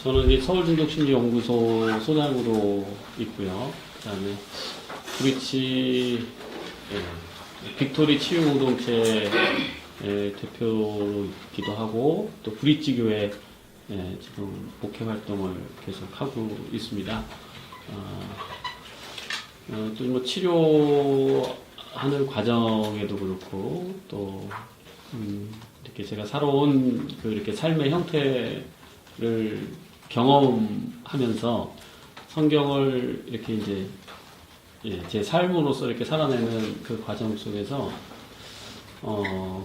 저는 이제 서울중독심리연구소 소장으로 있고요. 그 다음에 브리치, 빅토리 치유공동체 대표이기도 하고, 또 브리치 교회 지금 목회 활동을 계속 하고 있습니다. 또 뭐 치료하는 과정에도 그렇고, 또 이렇게 제가 살아온 그 이렇게 삶의 형태를 경험하면서 성경을 이렇게 이제 제 삶으로서 이렇게 살아내는 그 과정 속에서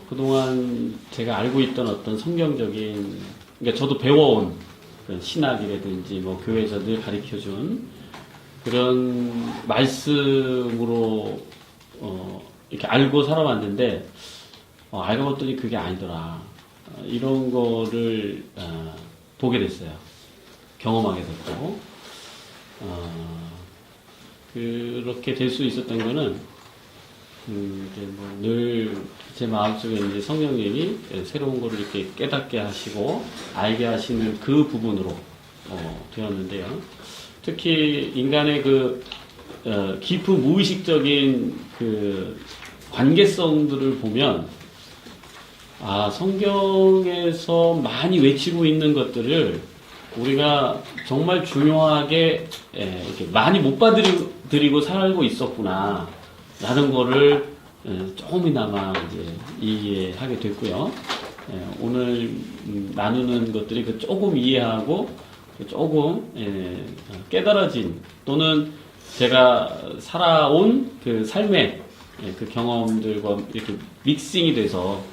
그동안 제가 알고 있던 어떤 성경적인, 그러니까 저도 배워온 신학이라든지 뭐 교회에서 늘 가르쳐준 그런 말씀으로 이렇게 알고 살아왔는데 알고 봤더니 그게 아니더라. 이런 거를 보게 됐어요. 경험하게 됐고 그렇게 될 수 있었던 거는 이제 뭐 늘 제 마음속에 이제 성령님이 새로운 거를 이렇게 깨닫게 하시고 알게 하시는 그 부분으로 되었는데요. 특히 인간의 그 깊은 무의식적인 그 관계성들을 보면 성경에서 많이 외치고 있는 것들을 우리가 정말 중요하게 이렇게 많이 못 받아들이고 살고 있었구나 라는 거를 조금이나마 이제 이해하게 됐고요. 오늘 나누는 것들이 그 조금 이해하고 조금 깨달아진, 또는 제가 살아온 그 삶의 그 경험들과 이렇게 믹싱이 돼서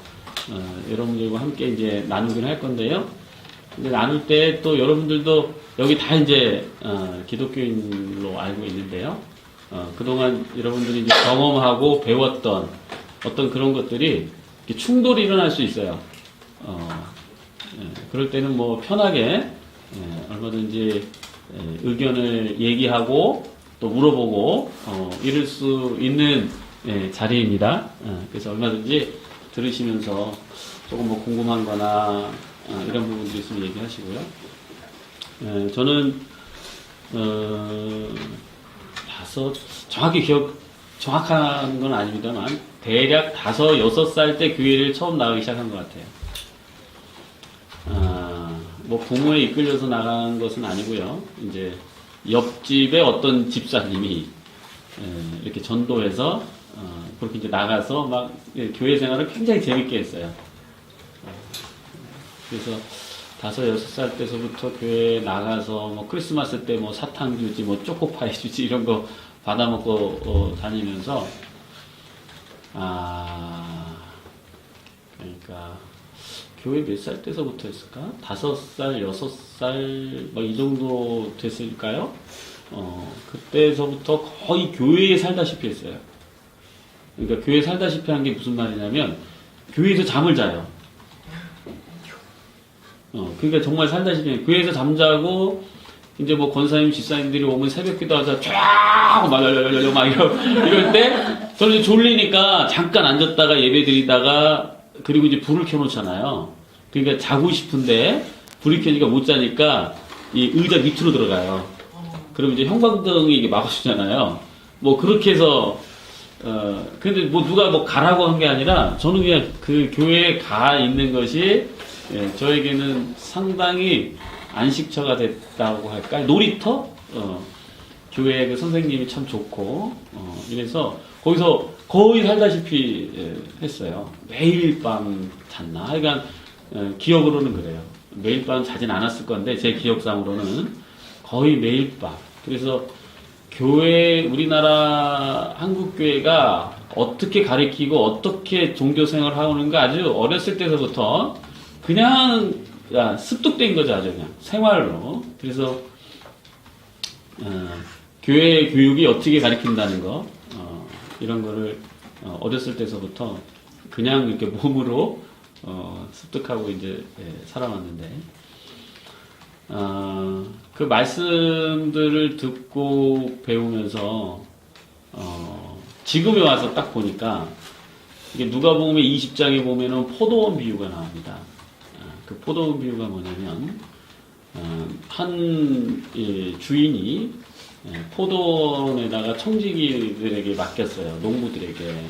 여러분들과 함께 이제 나누긴 할 건데요. 근데 나눌 때 또 여러분들도 여기 다 이제 기독교인으로 알고 있는데요. 그동안 여러분들이 이제 경험하고 배웠던 어떤 그런 것들이 충돌이 일어날 수 있어요. 그럴 때는 뭐 편하게 얼마든지 의견을 얘기하고 또 물어보고 이럴 수 있는 자리입니다. 그래서 얼마든지 들으시면서 조금 뭐 궁금한 거나 이런 부분도 있으면 얘기하시고요. 저는 정확한 건 아닙니다만 대략 5, 6살 때 교회를 처음 나가기 시작한 것 같아요. 뭐 부모에 이끌려서 나간 것은 아니고요. 이제 옆집에 어떤 집사님이 이렇게 전도해서 그렇게 이제 나가서 막 교회 생활을 굉장히 재밌게 했어요. 그래서 5, 6살 때서부터 교회에 나가서 뭐 크리스마스 때 뭐 사탕 주지, 뭐 초코파이 주지 이런 거 받아먹고 다니면서 그러니까 교회 몇 살 때서부터 했을까? 5살, 6살 뭐 이 정도 됐을까요? 그때서부터 거의 교회에 살다시피 했어요. 그러니까 교회에 살다시피 한 게 무슨 말이냐면 교회에서 잠을 자요. 그러니까 정말 살다시피 교회에서 잠자고 이제 뭐 권사님, 집사님들이 오면 새벽 기도하자 쫙 막 이럴 때 저는 이제 졸리니까 잠깐 앉았다가 예배 드리다가 그리고 이제 불을 켜놓잖아요. 그러니까 자고 싶은데 불이 켜니까 못 자니까 이 의자 밑으로 들어가요. 그럼 이제 형광등이 이게 막아주잖아요. 뭐 그렇게 해서 근데 뭐 누가 뭐 가라고 한 게 아니라 저는 그냥 그 교회에 가 있는 것이 저에게는 상당히 안식처가 됐다고 할까? 놀이터? 교회 그 선생님이 참 좋고, 이래서 거기서 거의 살다시피 했어요. 매일 밤 잤나? 그러니까, 기억으로는 그래요. 매일 밤 자진 않았을 건데, 제 기억상으로는 거의 매일 밤. 그래서 교회, 우리나라 한국교회가 어떻게 가르치고 어떻게 종교생활을 하는가 아주 어렸을 때서부터 그냥 습득된 거죠. 아주 그냥 생활로. 그래서 교회 교육이 어떻게 가르친다는 거 이런 거를 어렸을 때서부터 그냥 이렇게 몸으로 습득하고 이제 살아왔는데 그 말씀들을 듣고 배우면서 지금에 와서 딱 보니까 이게 누가복음 20장에 보면은 포도원 비유가 나옵니다. 그 포도원 비유가 뭐냐면 한 주인이 포도원에다가 청지기들에게 맡겼어요. 농부들에게.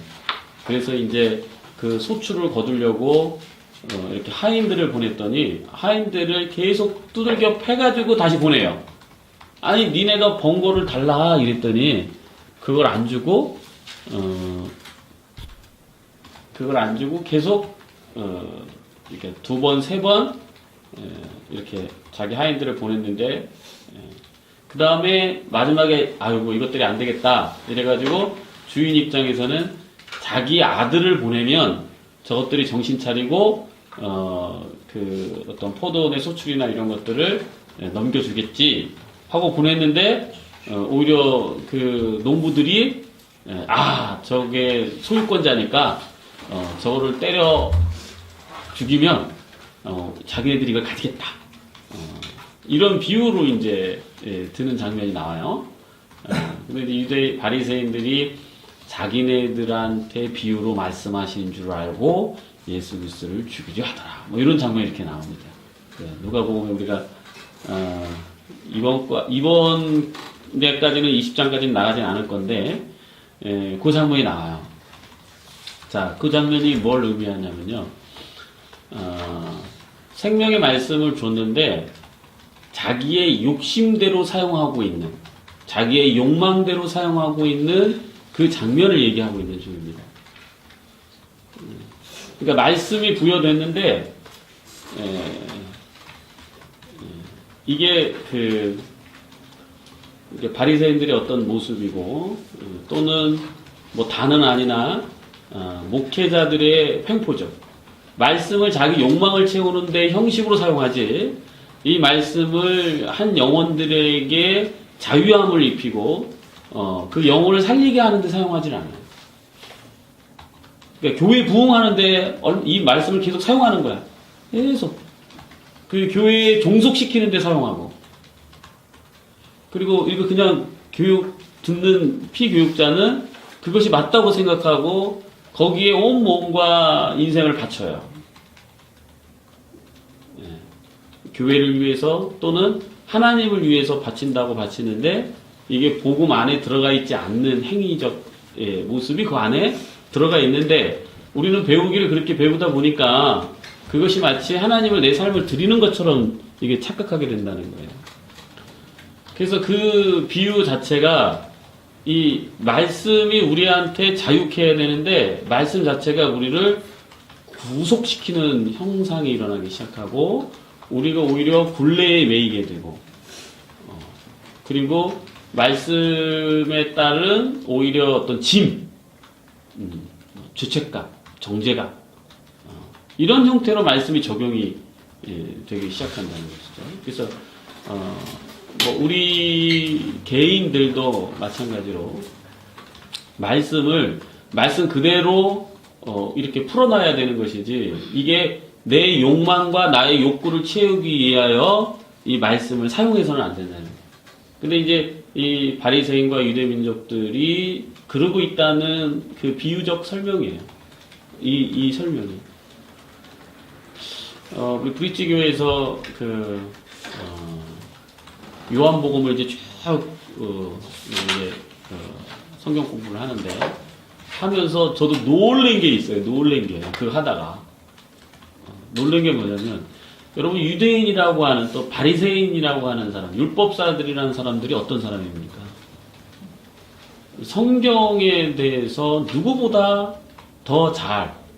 그래서 이제 그 소출을 거두려고 이렇게 하인들을 보냈더니 하인들을 계속 두들겨 패가지고 다시 보내요. 아니 니네가 번 거를 달라 이랬더니 그걸 안 주고 계속 이렇게 두 번, 세 번 이렇게 자기 하인들을 보냈는데 그 다음에 마지막에 아이고 이것들이 안 되겠다 이래가지고 주인 입장에서는 자기 아들을 보내면 저것들이 정신 차리고 그 어떤 포도원의 소출이나 이런 것들을 넘겨주겠지 하고 보냈는데 오히려 그 농부들이 저게 소유권자니까 저거를 때려 죽이면 자기네들이 이걸 가지겠다 이런 비유로 이제 드는 장면이 나와요. 근데 이제 유대 바리새인들이 자기네들한테 비유로 말씀하신 줄 알고 예수 그리스도를 죽이려 하더라. 뭐 이런 장면이 이렇게 나옵니다. 누가복음에 우리가 이번 데까지는 20장까지는 나가진 않을 건데 그 장면이 나와요. 자, 그 장면이 뭘 의미하냐면요. 생명의 말씀을 줬는데 자기의 욕심대로 사용하고 있는, 자기의 욕망대로 사용하고 있는 그 장면을 얘기하고 있는 중입니다. 그러니까 말씀이 부여됐는데 이게 이게 바리새인들의 어떤 모습이고 또는 뭐 다는 아니나 목회자들의 횡포죠. 말씀을 자기 욕망을 채우는데 형식으로 사용하지 이 말씀을 한 영혼들에게 자유함을 입히고 그 영혼을 살리게 하는데 사용하지 않아요. 그러니까 교회 부흥하는데 이 말씀을 계속 사용하는 거야. 계속 그 교회에 종속시키는데 사용하고 그리고 이거 그냥 교육 듣는 피교육자는 그것이 맞다고 생각하고 거기에 온 몸과 인생을 바쳐요. 교회를 위해서 또는 하나님을 위해서 바친다고 바치는데 이게 복음 안에 들어가 있지 않는 행위적 모습이 그 안에 들어가 있는데 우리는 배우기를 그렇게 배우다 보니까 그것이 마치 하나님을 내 삶을 드리는 것처럼 이게 착각하게 된다는 거예요. 그래서 그 비유 자체가 이 말씀이 우리한테 자유케 해야 되는데 말씀 자체가 우리를 구속시키는 형상이 일어나기 시작하고 우리가 오히려 굴레에 매이게 되고 그리고 말씀에 따른 오히려 어떤 짐, 죄책감, 정죄감 이런 형태로 말씀이 적용이 되기 시작한다는 것이죠. 그래서 뭐 우리 개인들도 마찬가지로 말씀 그대로 이렇게 풀어놔야 되는 것이지 이게 내 욕망과 나의 욕구를 채우기 위하여 이 말씀을 사용해서는 안 된다는 거예요. 근데 이제 이 바리새인과 유대 민족들이 그러고 있다는 그 비유적 설명이에요. 이 설명이. 우리 브릿지 교회에서 요한복음을 이제 쭉 성경 공부를 하면서 저도 놀란 게 있어요. 놀란 게 하다가 놀란 게 뭐냐면 여러분 유대인이라고 하는 또 바리새인이라고 하는 사람, 율법사들이라는 사람들이 어떤 사람입니까? 성경에 대해서 누구보다 더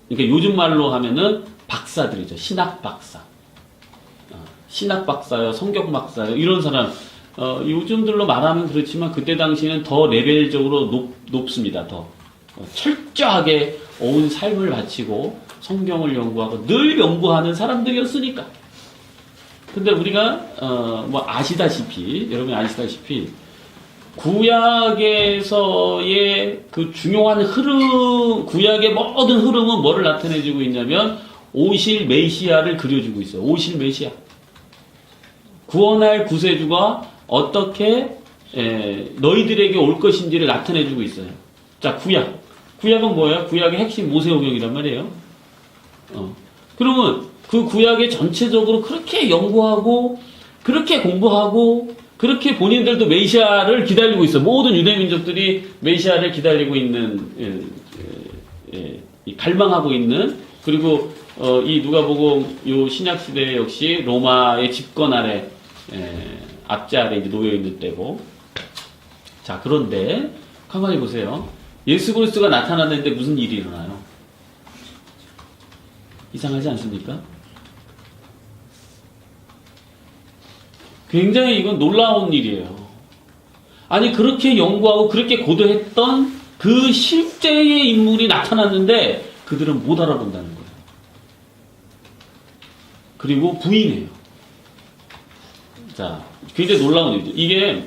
그러니까 요즘 말로 하면은 박사들이죠. 신학 박사. 신학 박사요, 성경 박사요, 이런 사람, 요즘들로 말하면 그렇지만 그때 당시에는 더 레벨적으로 높습니다. 더 철저하게 온 삶을 바치고 성경을 연구하고 늘 연구하는 사람들이었으니까. 근데 우리가 뭐 여러분이 아시다시피 구약에서의 그 중요한 구약의 모든 흐름은 뭐를 나타내주고 있냐면 오실 메시아를 그려주고 있어요. 오실 메시아. 구원할 구세주가 어떻게 너희들에게 올 것인지를 나타내주고 있어요. 자, 구약은 뭐예요? 구약의 핵심 모세오경이란 말이에요. 그러면 그 구약의 전체적으로 그렇게 연구하고 그렇게 공부하고 그렇게 본인들도 메시아를 기다리고 있어. 모든 유대 민족들이 메시아를 기다리고 있는 이 갈망하고 있는 그리고 이 누가복음 요 신약 시대 역시 로마의 집권 아래 압제 아래 이제 놓여 있는 때고. 자, 그런데 가만히 보세요. 예수 그리스도가 나타났는데 무슨 일이 일어나요? 이상하지 않습니까? 굉장히 이건 놀라운 일이에요. 아니, 그렇게 연구하고 그렇게 고도했던 그 실제의 인물이 나타났는데 그들은 못 알아본다는 거예요. 그리고 부인해요. 자, 굉장히 놀라운 일이죠. 이게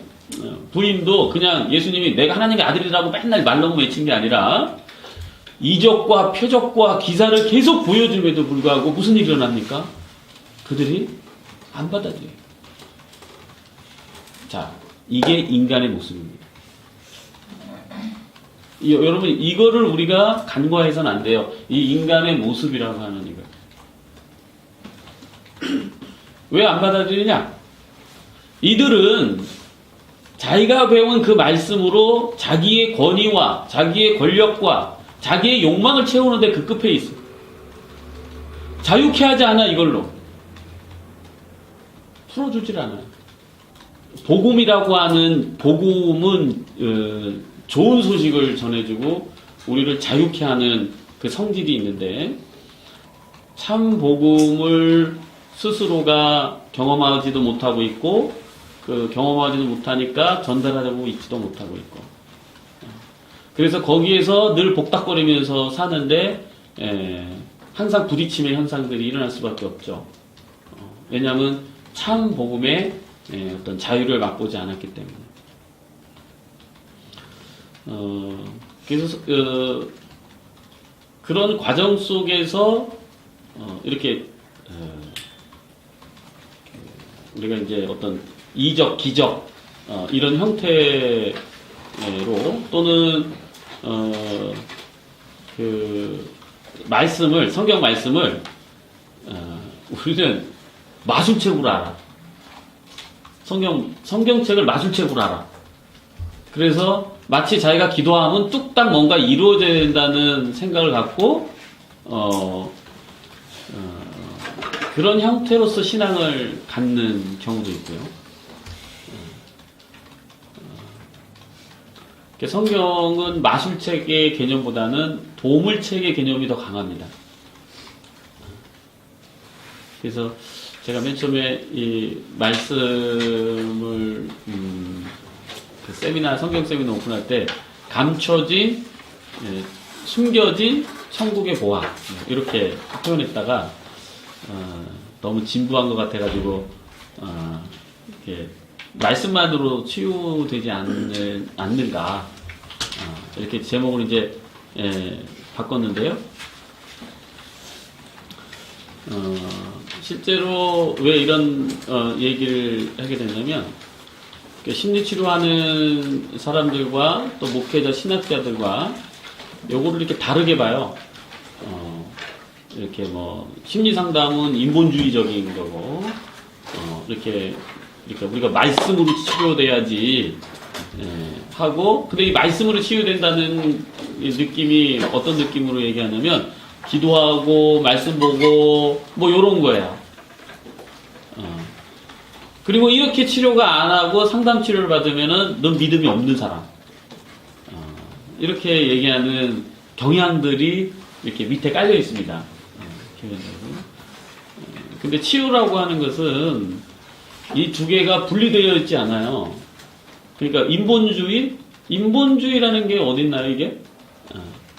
부인도 그냥 예수님이 내가 하나님의 아들이라고 맨날 말로만 외친 게 아니라 이적과 표적과 기사를 계속 보여줌에도 불구하고 무슨 일이 일어납니까? 그들이 안 받아들여요. 자, 이게 인간의 모습입니다. 여러분, 이거를 우리가 간과해서는 안 돼요. 이 인간의 모습이라고 하는 이거. 왜 안 받아들이냐? 이들은 자기가 배운 그 말씀으로 자기의 권위와 자기의 권력과 자기의 욕망을 채우는데 그 끝에 있어. 자유케 하지 않아, 이걸로. 풀어주질 않아요. 복음이라고 하는, 복음은 좋은 소식을 전해주고 우리를 자유케 하는 그 성질이 있는데 참 복음을 스스로가 경험하지도 못하고 있고 그 경험하지도 못하니까 전달하려고 있지도 못하고 있고 그래서 거기에서 늘 복닥거리면서 사는데 항상 부딪힘의 현상들이 일어날 수밖에 없죠. 왜냐하면 참 복음의 어떤 자유를 맛보지 않았기 때문에. 그래서 그런 과정 속에서 이렇게 우리가 이제 어떤 이적, 기적 이런 형태로 또는 그 말씀을 성경 말씀을 우리는 마술책으로 알아. 성경책을 마술책으로 알아. 그래서 마치 자기가 기도하면 뚝딱 뭔가 이루어져야 된다는 생각을 갖고 그런 형태로서 신앙을 갖는 경우도 있고요. 성경은 마술책의 개념보다는 보물책의 개념이 더 강합니다. 그래서 제가 맨 처음에 이 말씀을 그 세미나, 성경 세미나 오픈할 때 감춰진, 숨겨진 천국의 보화 이렇게 표현했다가 너무 진부한 것 같아가지고 이렇게 말씀만으로 치유되지 않는가 이렇게 제목을 이제 바꿨는데요. 실제로 왜 이런 얘기를 하게 됐냐면 심리치료하는 사람들과 또 목회자, 신학자들과 요거를 이렇게 다르게 봐요. 이렇게 뭐 심리상담은 인본주의적인 거고 이렇게 그러니까 우리가 말씀으로 치료돼야지 하고 근데 이 말씀으로 치유된다는 느낌이 어떤 느낌으로 얘기하냐면 기도하고 말씀 보고 뭐 요런 거야. 그리고 이렇게 치료가 안 하고 상담 치료를 받으면은 넌 믿음이 없는 사람. 이렇게 얘기하는 경향들이 이렇게 밑에 깔려 있습니다. 근데 치유라고 하는 것은 이 두 개가 분리되어 있지 않아요. 그러니까 인본주의라는 게 어딨나요, 이게?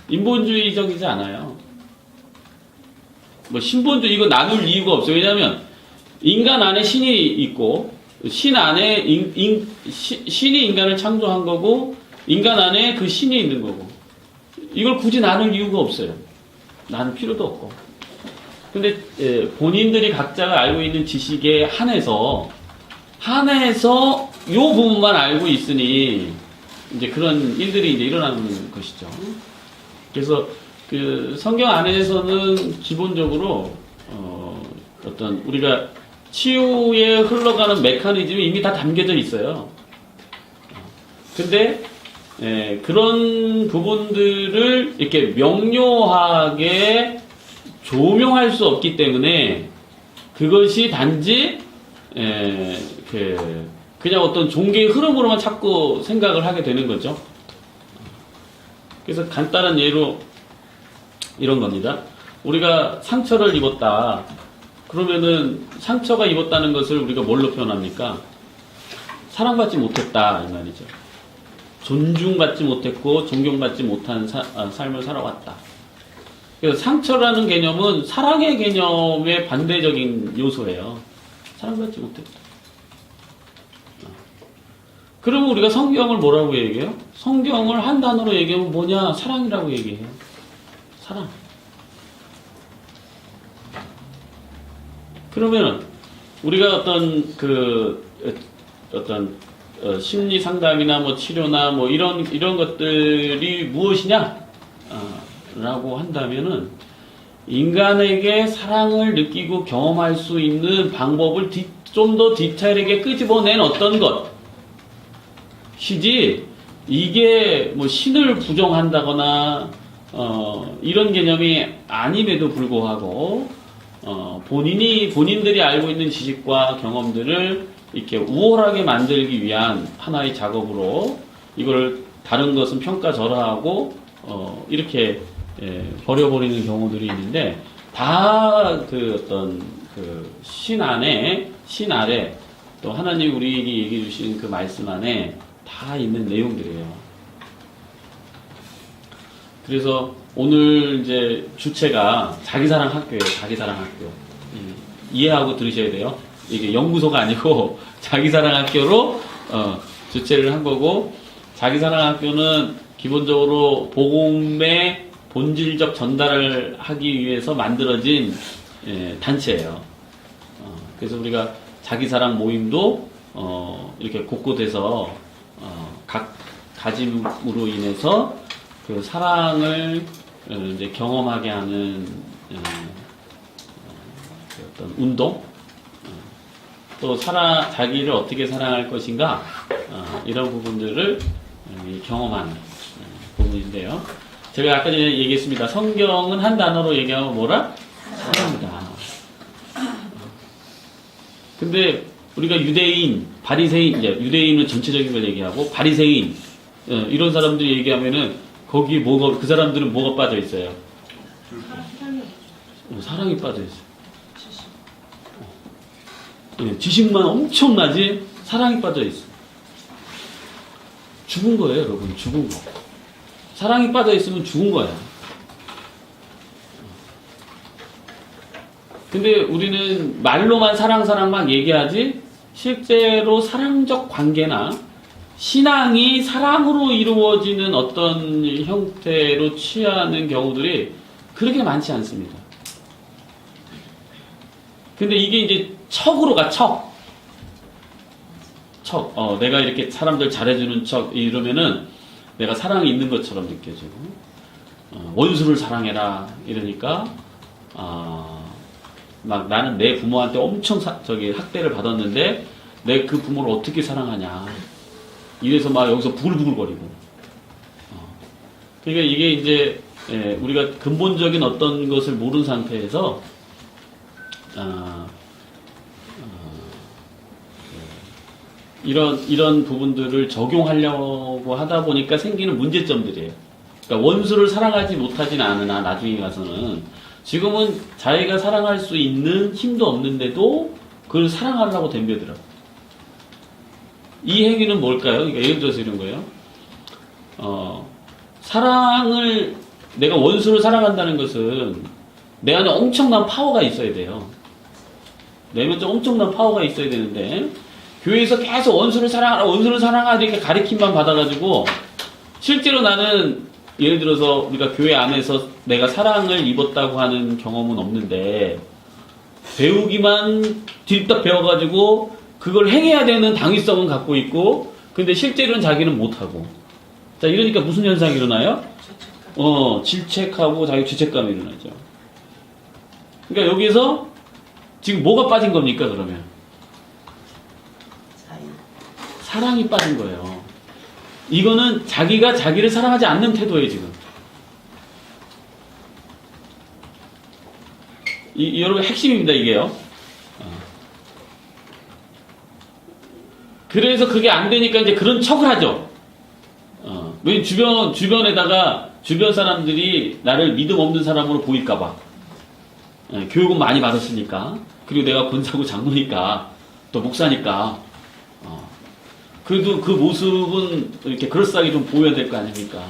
인본주의적이지 않아요. 뭐 신본주의 이거 나눌 이유가 없어요. 왜냐하면 인간 안에 신이 있고 신 안에 신이 인간을 창조한 거고 인간 안에 그 신이 있는 거고 이걸 굳이 나눌 이유가 없어요. 나눌 필요도 없고. 근데 본인들이 각자가 알고 있는 지식에 한해서 요 부분만 알고 있으니 이제 그런 일들이 이제 일어나는 것이죠. 그래서 그 성경 안에서는 기본적으로 어떤 우리가 치유에 흘러가는 메커니즘이 이미 다 담겨져 있어요. 근데 그런 부분들을 이렇게 명료하게 조명할 수 없기 때문에 그것이 단지 그냥 어떤 종교의 흐름으로만 자꾸 생각을 하게 되는 거죠. 그래서 간단한 예로 이런 겁니다. 우리가 상처를 입었다. 그러면은 상처가 입었다는 것을 우리가 뭘로 표현합니까? 사랑받지 못했다 이 말이죠. 존중받지 못했고 존경받지 못한 삶을 살아왔다. 그래서 상처라는 개념은 사랑의 개념의 반대적인 요소예요. 사랑받지 못했다. 그러면 우리가 성경을 뭐라고 얘기해요? 성경을 한 단어로 얘기하면 뭐냐? 사랑이라고 얘기해요. 사랑. 그러면 우리가 어떤 심리 상담이나 뭐 치료나 뭐 이런 것들이 무엇이냐? 라고 한다면은 인간에게 사랑을 느끼고 경험할 수 있는 방법을 좀 더 디테일하게 끄집어낸 어떤 것이지 이게 뭐 신을 부정한다거나 이런 개념이 아님에도 불구하고 본인들이 알고 있는 지식과 경험들을 이렇게 우월하게 만들기 위한 하나의 작업으로 이걸 다른 것은 평가절하하고 이렇게 버려버리는 경우들이 있는데 다 신 아래 또 하나님 우리에게 얘기해 주신 그 말씀 안에 다 있는 내용들이에요. 그래서 오늘 이제 주체가 자기사랑 학교예요. 자기사랑 학교. 이해하고 들으셔야 돼요. 이게 연구소가 아니고 자기사랑 학교로 주체를 한 거고, 자기사랑 학교는 기본적으로 복음의 본질적 전달을 하기 위해서 만들어진 단체예요. 그래서 우리가 자기사랑 모임도 이렇게 곳곳에서 각 가짐으로 인해서 그 사랑을 이제 경험하게 하는 어떤 운동, 또 자기를 어떻게 사랑할 것인가, 이런 부분들을 경험하는 부분인데요. 제가 아까 전에 얘기했습니다. 성경은 한 단어로 얘기하면 뭐라? 사랑이다. 근데 우리가 유대인, 바리새인, 이제 유대인은 전체적인 걸 얘기하고 바리새인 이런 사람들이 얘기하면은 거기 그 사람들은 뭐가 빠져 있어요? 사랑이 빠져 있어요. 지식만 엄청나지 사랑이 빠져 있어. 죽은 거예요, 여러분. 죽은 거. 사랑이 빠져 있으면 죽은 거야. 근데 우리는 말로만 사랑 막 얘기하지, 실제로 사랑적 관계나 신앙이 사랑으로 이루어지는 어떤 형태로 취하는 경우들이 그렇게 많지 않습니다. 근데 이게 이제 척으로 가, 척. 내가 이렇게 사람들 잘해주는 척 이러면은 내가 사랑이 있는 것처럼 느껴지고, 원수를 사랑해라 이러니까 막 나는 내 부모한테 엄청 학대를 받았는데 내 그 부모를 어떻게 사랑하냐 이래서 막 여기서 부글부글거리고. 그러니까 이게 이제 우리가 근본적인 어떤 것을 모르는 상태에서 이런 부분들을 적용하려고 하다 보니까 생기는 문제점들이에요. 그러니까 원수를 사랑하지 못하진 않으나 나중에 가서는, 지금은 자기가 사랑할 수 있는 힘도 없는데도 그걸 사랑하려고 덤벼들어. 이 행위는 뭘까요? 그러니까 예를 들어서 이런 거예요. 내가 원수를 사랑한다는 것은 내 안에 엄청난 파워가 있어야 돼요. 내면에 엄청난 파워가 있어야 되는데, 교회에서 계속 원수를 사랑하라 이렇게 가르침만 받아가지고, 실제로 나는 예를 들어서 우리가 교회 안에서 내가 사랑을 입었다고 하는 경험은 없는데, 배우기만 뒷딱 배워가지고 그걸 행해야 되는 당위성은 갖고 있고, 근데 실제로는 자기는 못하고. 자, 이러니까 무슨 현상이 일어나요? 질책하고 자기 죄책감이 일어나죠. 그러니까 여기서 지금 뭐가 빠진 겁니까, 그러면? 자유. 사랑이 빠진 거예요. 이거는 자기가 자기를 사랑하지 않는 태도예요, 지금. 여러분, 핵심입니다, 이게요. 그래서 그게 안 되니까 이제 그런 척을 하죠. 왜 주변에다가 주변 사람들이 나를 믿음 없는 사람으로 보일까봐. 교육은 많이 받았으니까. 그리고 내가 권사고 장로니까. 또 목사니까. 그래도 그 모습은 이렇게 그럴싸하게 좀 보여야 될 거 아닙니까?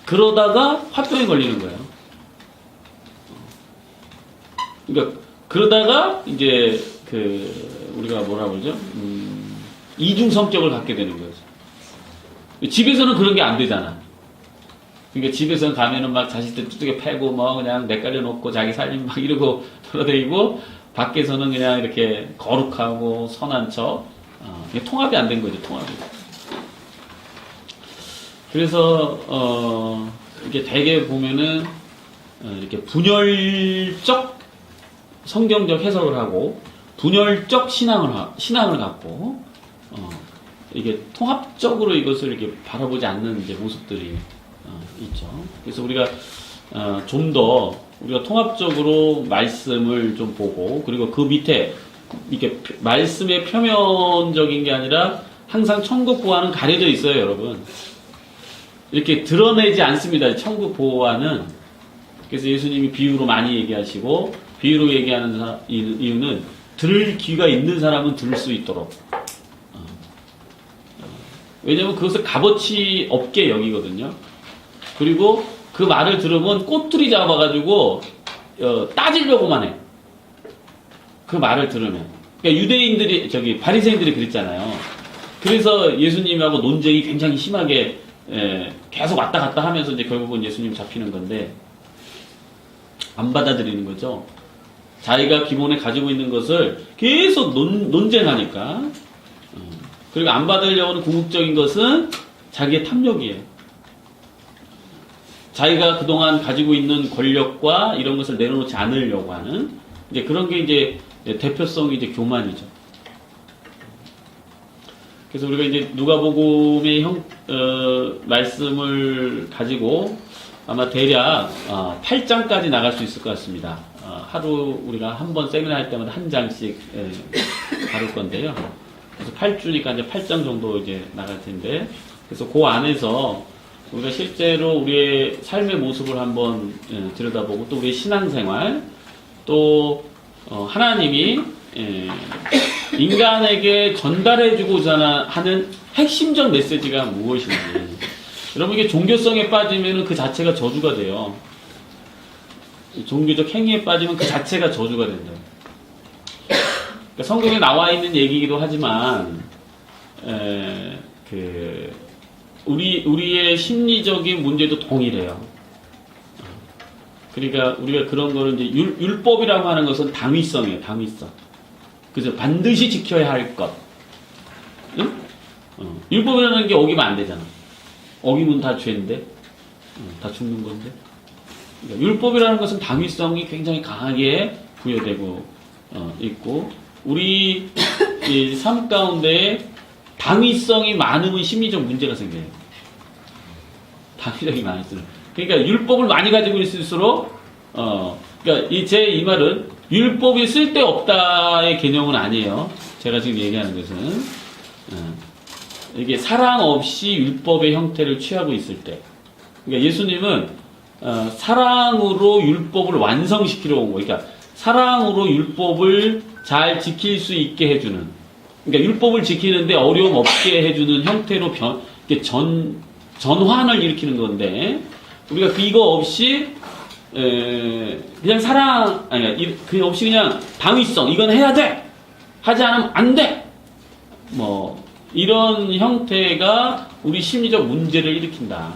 그러다가 화병에 걸리는 거예요. 그러니까, 그러다가 이제 우리가 뭐라 그러죠? 이중 성격을 갖게 되는 거죠. 집에서는 그런 게 안 되잖아. 그러니까 집에서는 가면은 막 자식들 두둑에 패고 뭐 그냥 내깔려 놓고 자기 살림 막 이러고 돌아다니고 밖에서는 그냥 이렇게 거룩하고 선한 척. 이게 통합이 안 된 거죠, 통합이. 그래서 이렇게 대개 보면은 이렇게 분열적 성경적 해석을 하고 분열적 신앙을 갖고 이게 통합적으로 이것을 이렇게 바라보지 않는 이제 모습들이 있죠. 그래서 우리가 좀 더 우리가 통합적으로 말씀을 좀 보고 그리고 그 밑에 이렇게 말씀의 표면적인 게 아니라 항상 천국 보화는 가려져 있어요, 여러분. 이렇게 드러내지 않습니다. 천국 보화는. 그래서 예수님이 비유로 많이 얘기하시고 비유로 얘기하는 이유는 들을 귀가 있는 사람은 들을 수 있도록. 왜냐면 그것을 값어치 없게 여기거든요. 그리고 그 말을 들으면 꼬투리 잡아가지고 따지려고만 해. 그 말을 들으면. 그러니까 유대인들이 바리새인들이 그랬잖아요. 그래서 예수님하고 논쟁이 굉장히 심하게 계속 왔다 갔다 하면서 이제 결국은 예수님 잡히는 건데 안 받아들이는 거죠. 자기가 기본에 가지고 있는 것을 계속 논쟁하니까. 그리고 안 받으려고 하는 궁극적인 것은 자기의 탐욕이에요. 자기가 그동안 가지고 있는 권력과 이런 것을 내려놓지 않으려고 하는 이제 그런 게 이제 대표성이 이제 교만이죠. 그래서 우리가 이제 누가복음의 말씀을 가지고 아마 대략 8장까지 나갈 수 있을 것 같습니다. 하루 우리가 한 번 세미나 할 때마다 한 장씩 다룰 건데요. 그래서 8주니까 이제 8장 정도 이제 나갈 텐데, 그래서 그 안에서 우리가 실제로 우리의 삶의 모습을 한번 들여다보고 또 우리의 신앙생활, 또 하나님이 인간에게 전달해주고자 하는 핵심적 메시지가 무엇인지. 여러분, 이게 종교성에 빠지면 그 자체가 저주가 돼요. 종교적 행위에 빠지면 그 자체가 저주가 된다. 그러니까 성경에 나와 있는 얘기이기도 하지만 우리의 심리적인 문제도 동일해요. 그러니까 우리가 그런 거를 이제 율법이라고 하는 것은 당위성이에요, 당위성. 그래서 반드시 지켜야 할 것. 응? 율법이라는 게 어기면 안 되잖아. 어기면 다 죄인데, 다 죽는 건데. 그러니까 율법이라는 것은 당위성이 굉장히 강하게 부여되고 있고, 우리 이 삶 가운데 당위성이 많으면 심리적 문제가 생겨요. 당위성이 많을수록. 그러니까 율법을 많이 가지고 있을수록, 그러니까 이 말은 율법이 쓸데없다의 개념은 아니에요. 제가 지금 얘기하는 것은. 이게 사랑 없이 율법의 형태를 취하고 있을 때. 그러니까 예수님은, 사랑으로 율법을 완성시키러 온 거예요. 그러니까 사랑으로 율법을 잘 지킬 수 있게 해주는. 그러니까 율법을 지키는데 어려움 없게 해주는 형태로 전환을 일으키는 건데, 우리가 이거 없이, 그냥 그게 없이 그냥 당위성, 이건 해야 돼! 하지 않으면 안 돼! 이런 형태가 우리 심리적 문제를 일으킨다.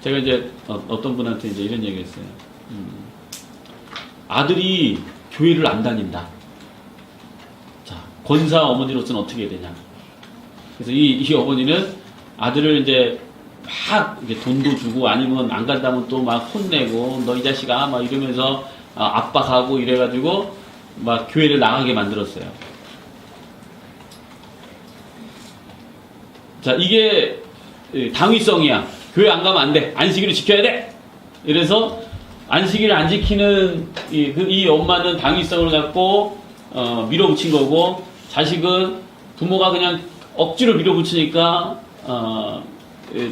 제가 이제 어떤 분한테 이제 이런 얘기 했어요. 아들이 교회를 안 다닌다. 자, 권사 어머니로서는 어떻게 해야 되냐. 그래서 이 어머니는 아들을 이제 막 이렇게 돈도 주고 아니면 안 간다면 또 막 혼내고 너 이 자식아 막 이러면서 압박하고 이래가지고 막 교회를 나가게 만들었어요. 자, 이게 당위성이야. 교회 안 가면 안 돼. 안식일을 지켜야 돼. 이래서 안식일을 안 지키는 이 엄마는 당위성을 갖고 밀어붙인 거고, 자식은 부모가 그냥 억지로 밀어붙이니까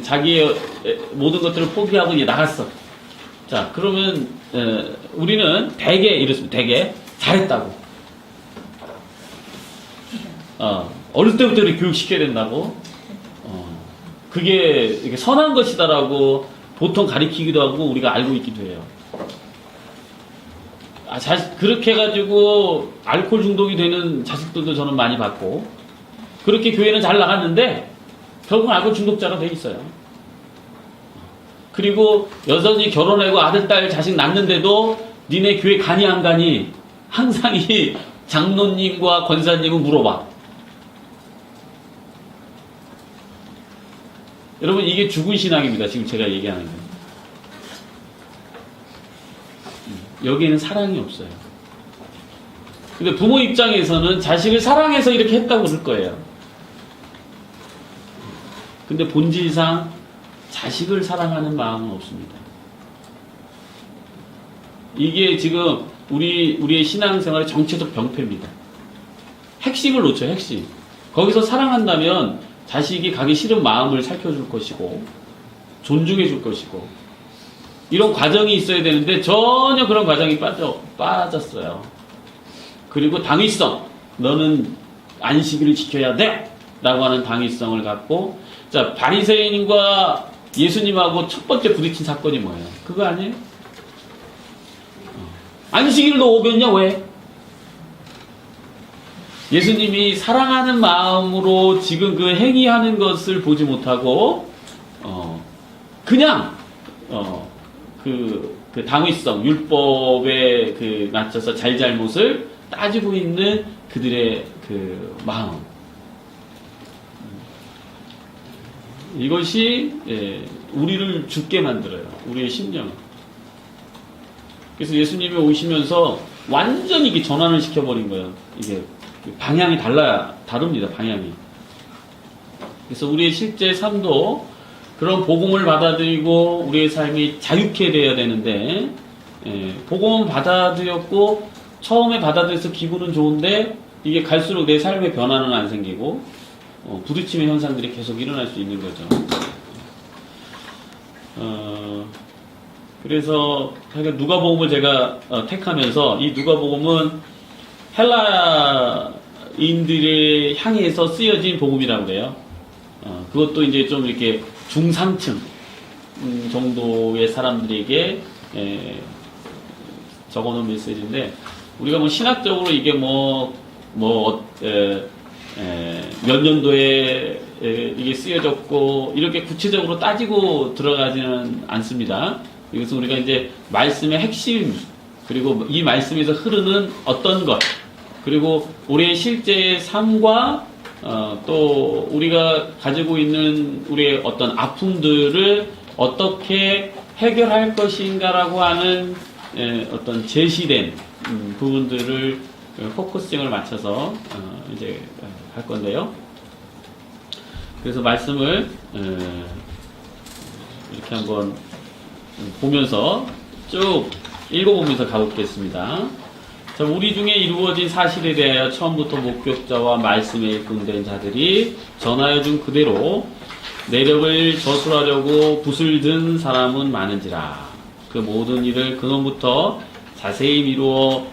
자기의 모든 것들을 포기하고 이제 나갔어. 자, 그러면 우리는 대개 이렇습니다. 대개 잘했다고. 어릴 때부터 이렇게 교육시켜야 된다고. 그게 이렇게 선한 것이다라고 보통 가리키기도 하고 우리가 알고 있기도 해요. 그렇게 해가지고 알코올 중독이 되는 자식들도 저는 많이 봤고, 그렇게 교회는 잘 나갔는데 결국 알코올 중독자가 돼 있어요. 그리고 여전히 결혼하고 아들, 딸, 자식 낳는데도 니네 교회 가니 안 가니 항상 이 장로님과 권사님은 물어봐. 여러분, 이게 죽은 신앙입니다. 지금 제가 얘기하는 거. 여기에는 사랑이 없어요. 근데 부모 입장에서는 자식을 사랑해서 이렇게 했다고 그럴 거예요. 근데 본질상 자식을 사랑하는 마음은 없습니다. 이게 지금 우리의 신앙생활의 정체적 병폐입니다. 핵심을 놓쳐요, 핵심. 거기서 사랑한다면 자식이 가기 싫은 마음을 살펴줄 것이고, 존중해 줄 것이고, 이런 과정이 있어야 되는데 전혀 그런 과정이 빠졌어요. 그리고 당위성, 너는 안식일을 지켜야 돼! 라고 하는 당위성을 갖고, 자, 바리새인과 예수님하고 첫 번째 부딪힌 사건이 뭐예요? 그거 아니에요? 안식일을 너 어겼냐, 왜? 예수님이 사랑하는 마음으로 지금 그 행위하는 것을 보지 못하고, 그냥, 그 당위성, 율법에 맞춰서 잘잘못을 따지고 있는 그들의 그 마음. 이것이, 우리를 죽게 만들어요. 우리의 심령을. 그래서 예수님이 오시면서 완전히 이게 전환을 시켜버린 거예요. 이게 방향이 다릅니다. 방향이. 그래서 우리의 실제 삶도 그런 복음을 받아들이고 우리의 삶이 자유케 돼야 되는데, 복음은 받아들였고 처음에 받아들여서 기분은 좋은데 이게 갈수록 내 삶의 변화는 안 생기고 부딪힘의 현상들이 계속 일어날 수 있는 거죠. 그래서 누가복음을 제가 택하면서, 이 누가복음은 헬라인들의 향해서 쓰여진 복음이라고 그래요. 그것도 이제 좀 이렇게 중상층 정도의 사람들에게 적어놓은 메시지인데, 우리가 뭐 신학적으로 이게 몇 년도에 이게 쓰여졌고 이렇게 구체적으로 따지고 들어가지는 않습니다. 이것은 우리가 이제 말씀의 핵심, 그리고 이 말씀에서 흐르는 어떤 것, 그리고 우리의 실제 삶과 또 우리가 가지고 있는 우리의 어떤 아픔들을 어떻게 해결할 것인가라고 하는 어떤 제시된 부분들을 포커싱을 맞춰서 이제 할 건데요. 그래서 말씀을 이렇게 한번 보면서 쭉 읽어보면서 가보겠습니다. 자, 우리 중에 이루어진 사실에 대하여 처음부터 목격자와 말씀에 일꾼된 자들이 전하여 준 그대로 내력을 저술하려고 붓을 든 사람은 많은지라. 그 모든 일을 근원부터 자세히 미루어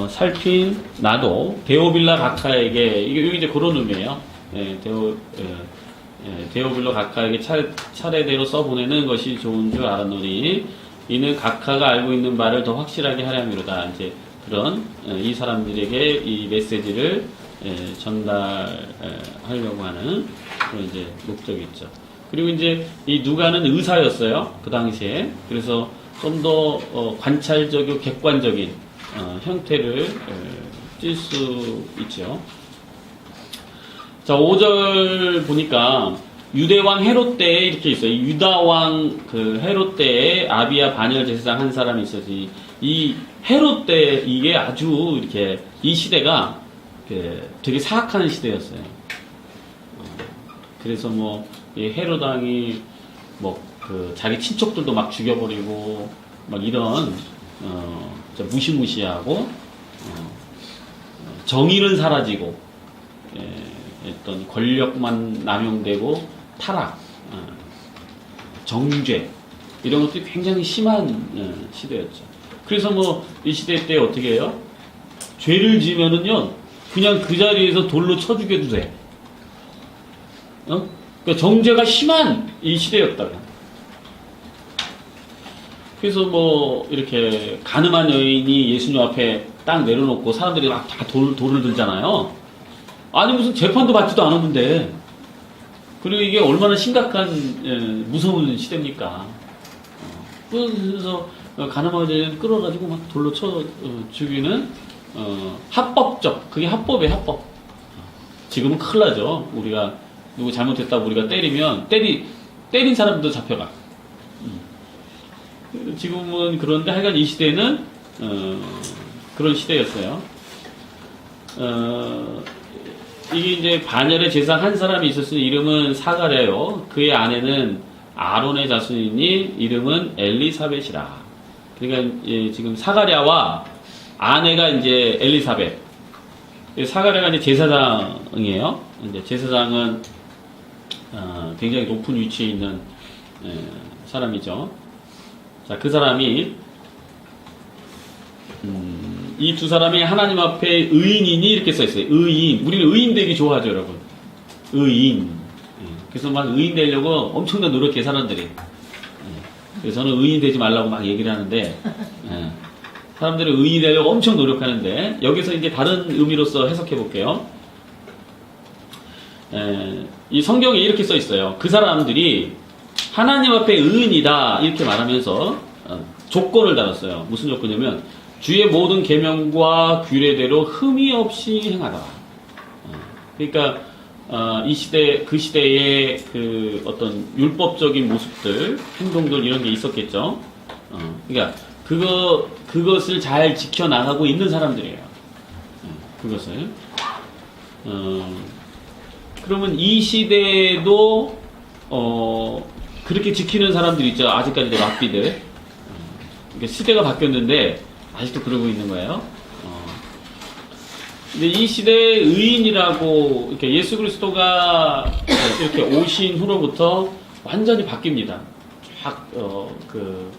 살핀 나도 데오빌라 각하에게, 이게 이제 그런 의미예요. 데오빌라 각하에게 차례대로 써보내는 것이 좋은 줄 알았노니 이는 각하가 알고 있는 바를 더 확실하게 하려미로다. 이제 그런 이 사람들에게 이 메시지를 전달하려고 하는 그런 이제 목적이 있죠. 그리고 이제 이 누가는 의사였어요. 그 당시에. 그래서 좀 더 관찰적이고 객관적인 형태를 띌 수 있죠. 자, 5절 보니까 유대왕 헤롯 때에 이렇게 있어요. 유다왕 그 헤롯 때에 아비야 반열 제사장 한 사람이 있었지. 이 헤롯 때 이게 아주 이렇게 이 시대가 되게 사악한 시대였어요. 그래서 뭐 이 헤롯 왕이 뭐 그 자기 친척들도 막 죽여버리고 막 이런 진짜 무시무시하고 정의는 사라지고 어떤 권력만 남용되고 타락, 정죄 이런 것들이 굉장히 심한 시대였죠. 그래서 뭐 이 시대 때 어떻게 해요? 죄를 지면은요 그냥 그 자리에서 돌로 쳐 죽여도 돼. 그러니까 정죄가 심한 이 시대였다고. 그래서 뭐 이렇게 가늠한 여인이 예수님 앞에 딱 내려놓고 사람들이 막 다 돌을 들잖아요. 아니 무슨 재판도 받지도 않았는데. 그리고 이게 얼마나 심각한 무서운 시대입니까? 그래서 가늠한 여인 끌어가지고 막 돌로 쳐 죽이는 합법적, 그게 합법이에요, 합법. 지금은 큰일 나죠. 우리가 누구 잘못했다고 우리가 때리면 때린 사람도 잡혀가. 지금은 그런데 하여간 이 시대는 그런 시대였어요. 이게 이제 반열의 제사 한 사람이 있었으니 이름은 사가랴요. 그의 아내는 아론의 자손이니 이름은 엘리사벳이라. 그러니까 지금 사가랴와 아내가 이제 엘리사벳. 사가랴가 이제 제사장이에요. 이제 제사장은 굉장히 높은 위치에 있는 사람이죠. 자, 그 사람이 이 두 사람이 하나님 앞에 의인이니 이렇게 써 있어요. 의인. 우리는 의인 되기 좋아하죠, 여러분. 의인. 그래서 막 의인 되려고 엄청난 노력해 사람들이. 그래서 저는 의인 되지 말라고 막 얘기를 하는데 사람들이 의인 되려고 엄청 노력하는데 여기서 이제 다른 의미로서 해석해 볼게요. 이 성경에 이렇게 써 있어요. 그 사람들이 하나님 앞에 의인이다 이렇게 말하면서 조건을 달았어요. 무슨 조건이냐면 주의 모든 계명과 규례대로 흠이 없이 행하다. 그러니까 이 시대 그 시대의 그 어떤 율법적인 모습들, 행동들 이런 게 있었겠죠. 그러니까 그것을 잘 지켜 나가고 있는 사람들이에요. 그것을. 그러면 이 시대에도 그렇게 지키는 사람들이 있죠. 아직까지도 랍비들. 그러니까 시대가 바뀌었는데 아직도 그러고 있는 거예요. 근데 이 시대의 의인이라고 이렇게 예수 그리스도가 이렇게 오신 후로부터 완전히 바뀝니다. 쫙 그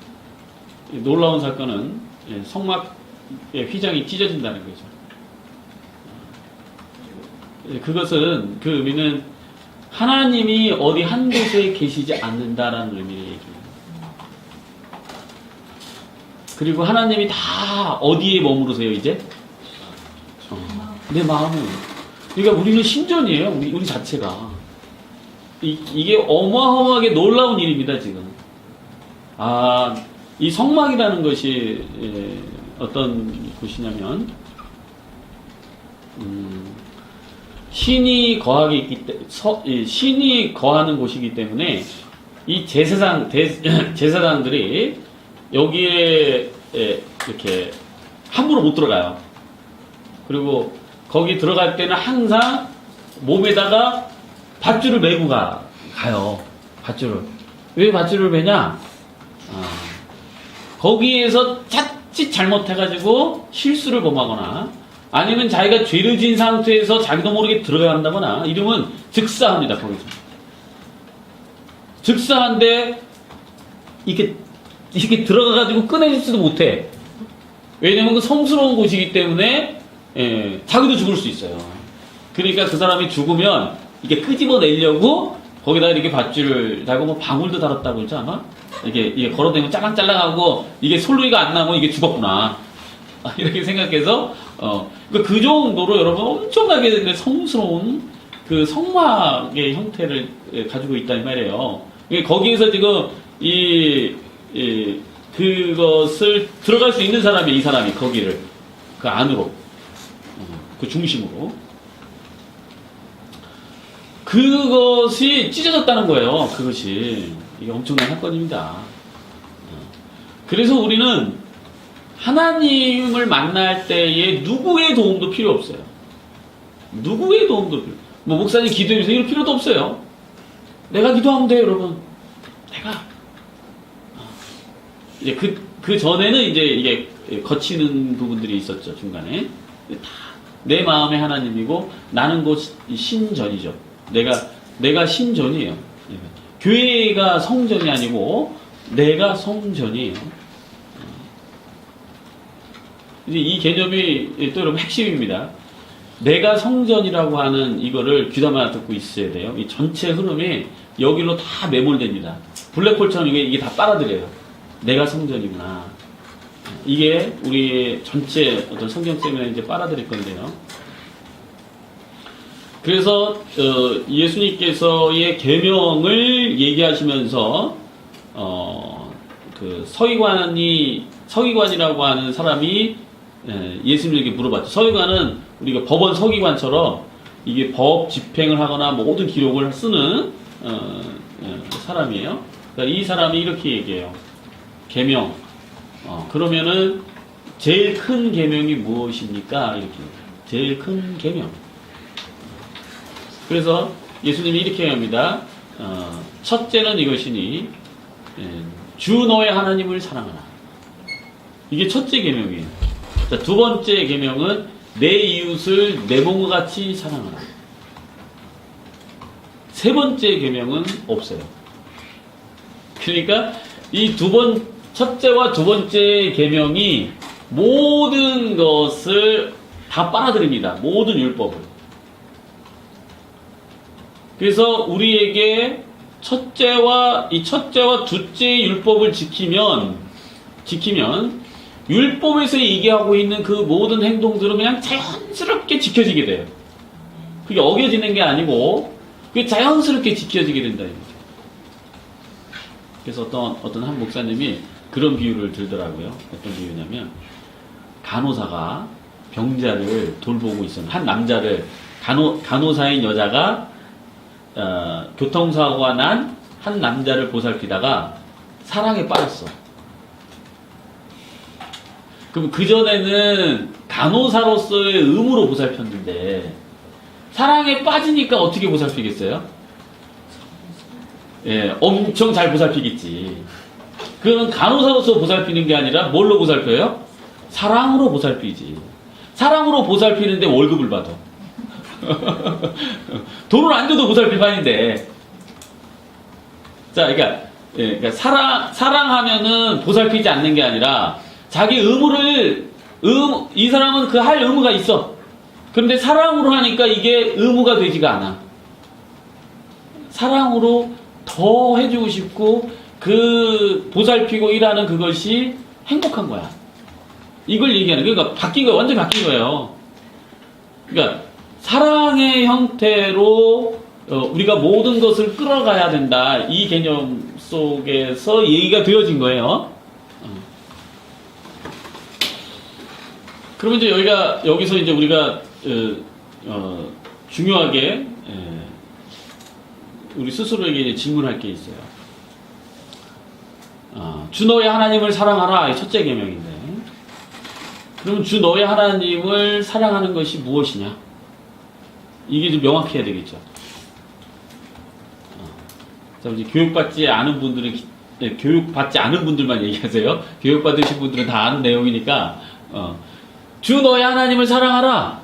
놀라운 사건은 성막의 휘장이 찢어진다는 거죠. 그것은 그 의미는 하나님이 어디 한 곳에 계시지 않는다라는 의미를 얘기해요. 그리고 하나님이 다 어디에 머무르세요 이제? 내 마음은. 그러니까 우리는 신전이에요. 우리 자체가. 이게 어마어마하게 놀라운 일입니다 지금. 이 성막이라는 것이 어떤 곳이냐면 신이 신이 거하는 곳이기 때문에 이 제사장들이 여기에 이렇게 함부로 못 들어가요. 그리고 거기 들어갈 때는 항상 몸에다가 밧줄을 메고 가요. 밧줄을. 왜 밧줄을 매냐? 거기에서 자칫 잘못해가지고 실수를 범하거나 아니면 자기가 죄를 지은 상태에서 자기도 모르게 들어가야 한다거나 이러면 즉사합니다. 거기서. 즉사한데 이렇게 들어가가지고 꺼내지도 못해. 왜냐면 그 성스러운 곳이기 때문에 자기도 죽을 수 있어요. 그러니까 그 사람이 죽으면 이게 끄집어내려고 거기다 이렇게 받줄을 달고 뭐 방울도 달았다고 그러지 아마? 이게 걸어다니면 짤랑짤랑하고 이게 솔루이가 안 나면 이게 죽었구나. 이렇게 생각해서 그 정도로 여러분 엄청나게 성스러운 그 성막의 형태를 가지고 있다 이 말이에요. 거기에서 지금 그것을 들어갈 수 있는 사람이 이 사람이 거기를 그 안으로 그 중심으로 그것이 찢어졌다는 거예요. 그것이 이게 엄청난 사건입니다. 그래서 우리는 하나님을 만날 때에 누구의 도움도 필요 없어요. 누구의 도움도 필요. 뭐 목사님 기도해주세요 이럴 필요도 없어요. 내가 기도하면 돼요, 여러분. 내가. 이제 그 전에는 이제 이게 거치는 부분들이 있었죠, 중간에. 다 내 마음의 하나님이고, 나는 곧 신전이죠. 내가 신전이에요. 교회가 성전이 아니고, 내가 성전이에요. 이제 이 개념이 또 여러분 핵심입니다. 내가 성전이라고 하는 이거를 귀담아 듣고 있어야 돼요. 이 전체 흐름이 여기로 다 매몰됩니다. 블랙홀처럼 이게 다 빨아들여요. 내가 성전이구나. 이게 우리 전체 어떤 성경쌤이나 이제 빨아들일 건데요. 그래서 예수님께서의 계명을 얘기하시면서 그 서기관이라고 하는 사람이 예수님에게 물어봤죠. 서기관은 우리가 법원 서기관처럼 이게 법 집행을 하거나 모든 기록을 쓰는 사람이에요. 그러니까 이 사람이 이렇게 얘기해요. 계명. 그러면은 제일 큰 계명이 무엇입니까? 이렇게 제일 큰 계명. 그래서 예수님이 이렇게 합니다. 첫째는 이것이니 주 너의 하나님을 사랑하라. 이게 첫째 계명이에요. 자, 두 번째 계명은 내 이웃을 내 몸과 같이 사랑하라. 세 번째 계명은 없어요. 그러니까 이 첫째와 두 번째 계명이 모든 것을 다 빨아들입니다. 모든 율법을. 그래서 우리에게 첫째와 둘째 율법을 지키면 율법에서 얘기하고 있는 그 모든 행동들은 그냥 자연스럽게 지켜지게 돼요. 그게 어겨지는 게 아니고 그게 자연스럽게 지켜지게 된다. 그래서 어떤 한 목사님이 그런 비유를 들더라고요. 어떤 비유냐면 간호사가 병자를 돌보고 있었는데 한 남자를 간호사인 여자가 교통사고가 난 한 남자를 보살피다가 사랑에 빠졌어. 그럼 그전에는 간호사로서의 의무로 보살폈는데 사랑에 빠지니까 어떻게 보살피겠어요? 예, 엄청 잘 보살피겠지. 그러면 간호사로서 보살피는 게 아니라 뭘로 보살펴요? 사랑으로 보살피지. 사랑으로 보살피는데 월급을 받아. 돈을 안 줘도 보살필 판인데. 자, 그러니까 사랑하면은 보살피지 않는 게 아니라 자기 이 사람은 그 할 의무가 있어. 그런데 사랑으로 하니까 이게 의무가 되지가 않아. 사랑으로 더 해주고 싶고 그 보살피고 일하는 그것이 행복한 거야. 이걸 얘기하는 거야. 그러니까 바뀐 거야. 완전히 바뀐 거예요. 그러니까 사랑의 형태로 우리가 모든 것을 끌어가야 된다. 이 개념 속에서 얘기가 되어진 거예요. 그러면 이제 여기서 이제 우리가 중요하게 우리 스스로에게 이제 질문할 게 있어요. 주 너의 하나님을 사랑하라. 이 첫째 계명인데. 그러면 주 너의 하나님을 사랑하는 것이 무엇이냐? 이게 좀 명확해야 되겠죠. 자, 이제 교육받지 않은 분들만 얘기하세요. 교육받으신 분들은 다 아는 내용이니까, 주 너의 하나님을 사랑하라.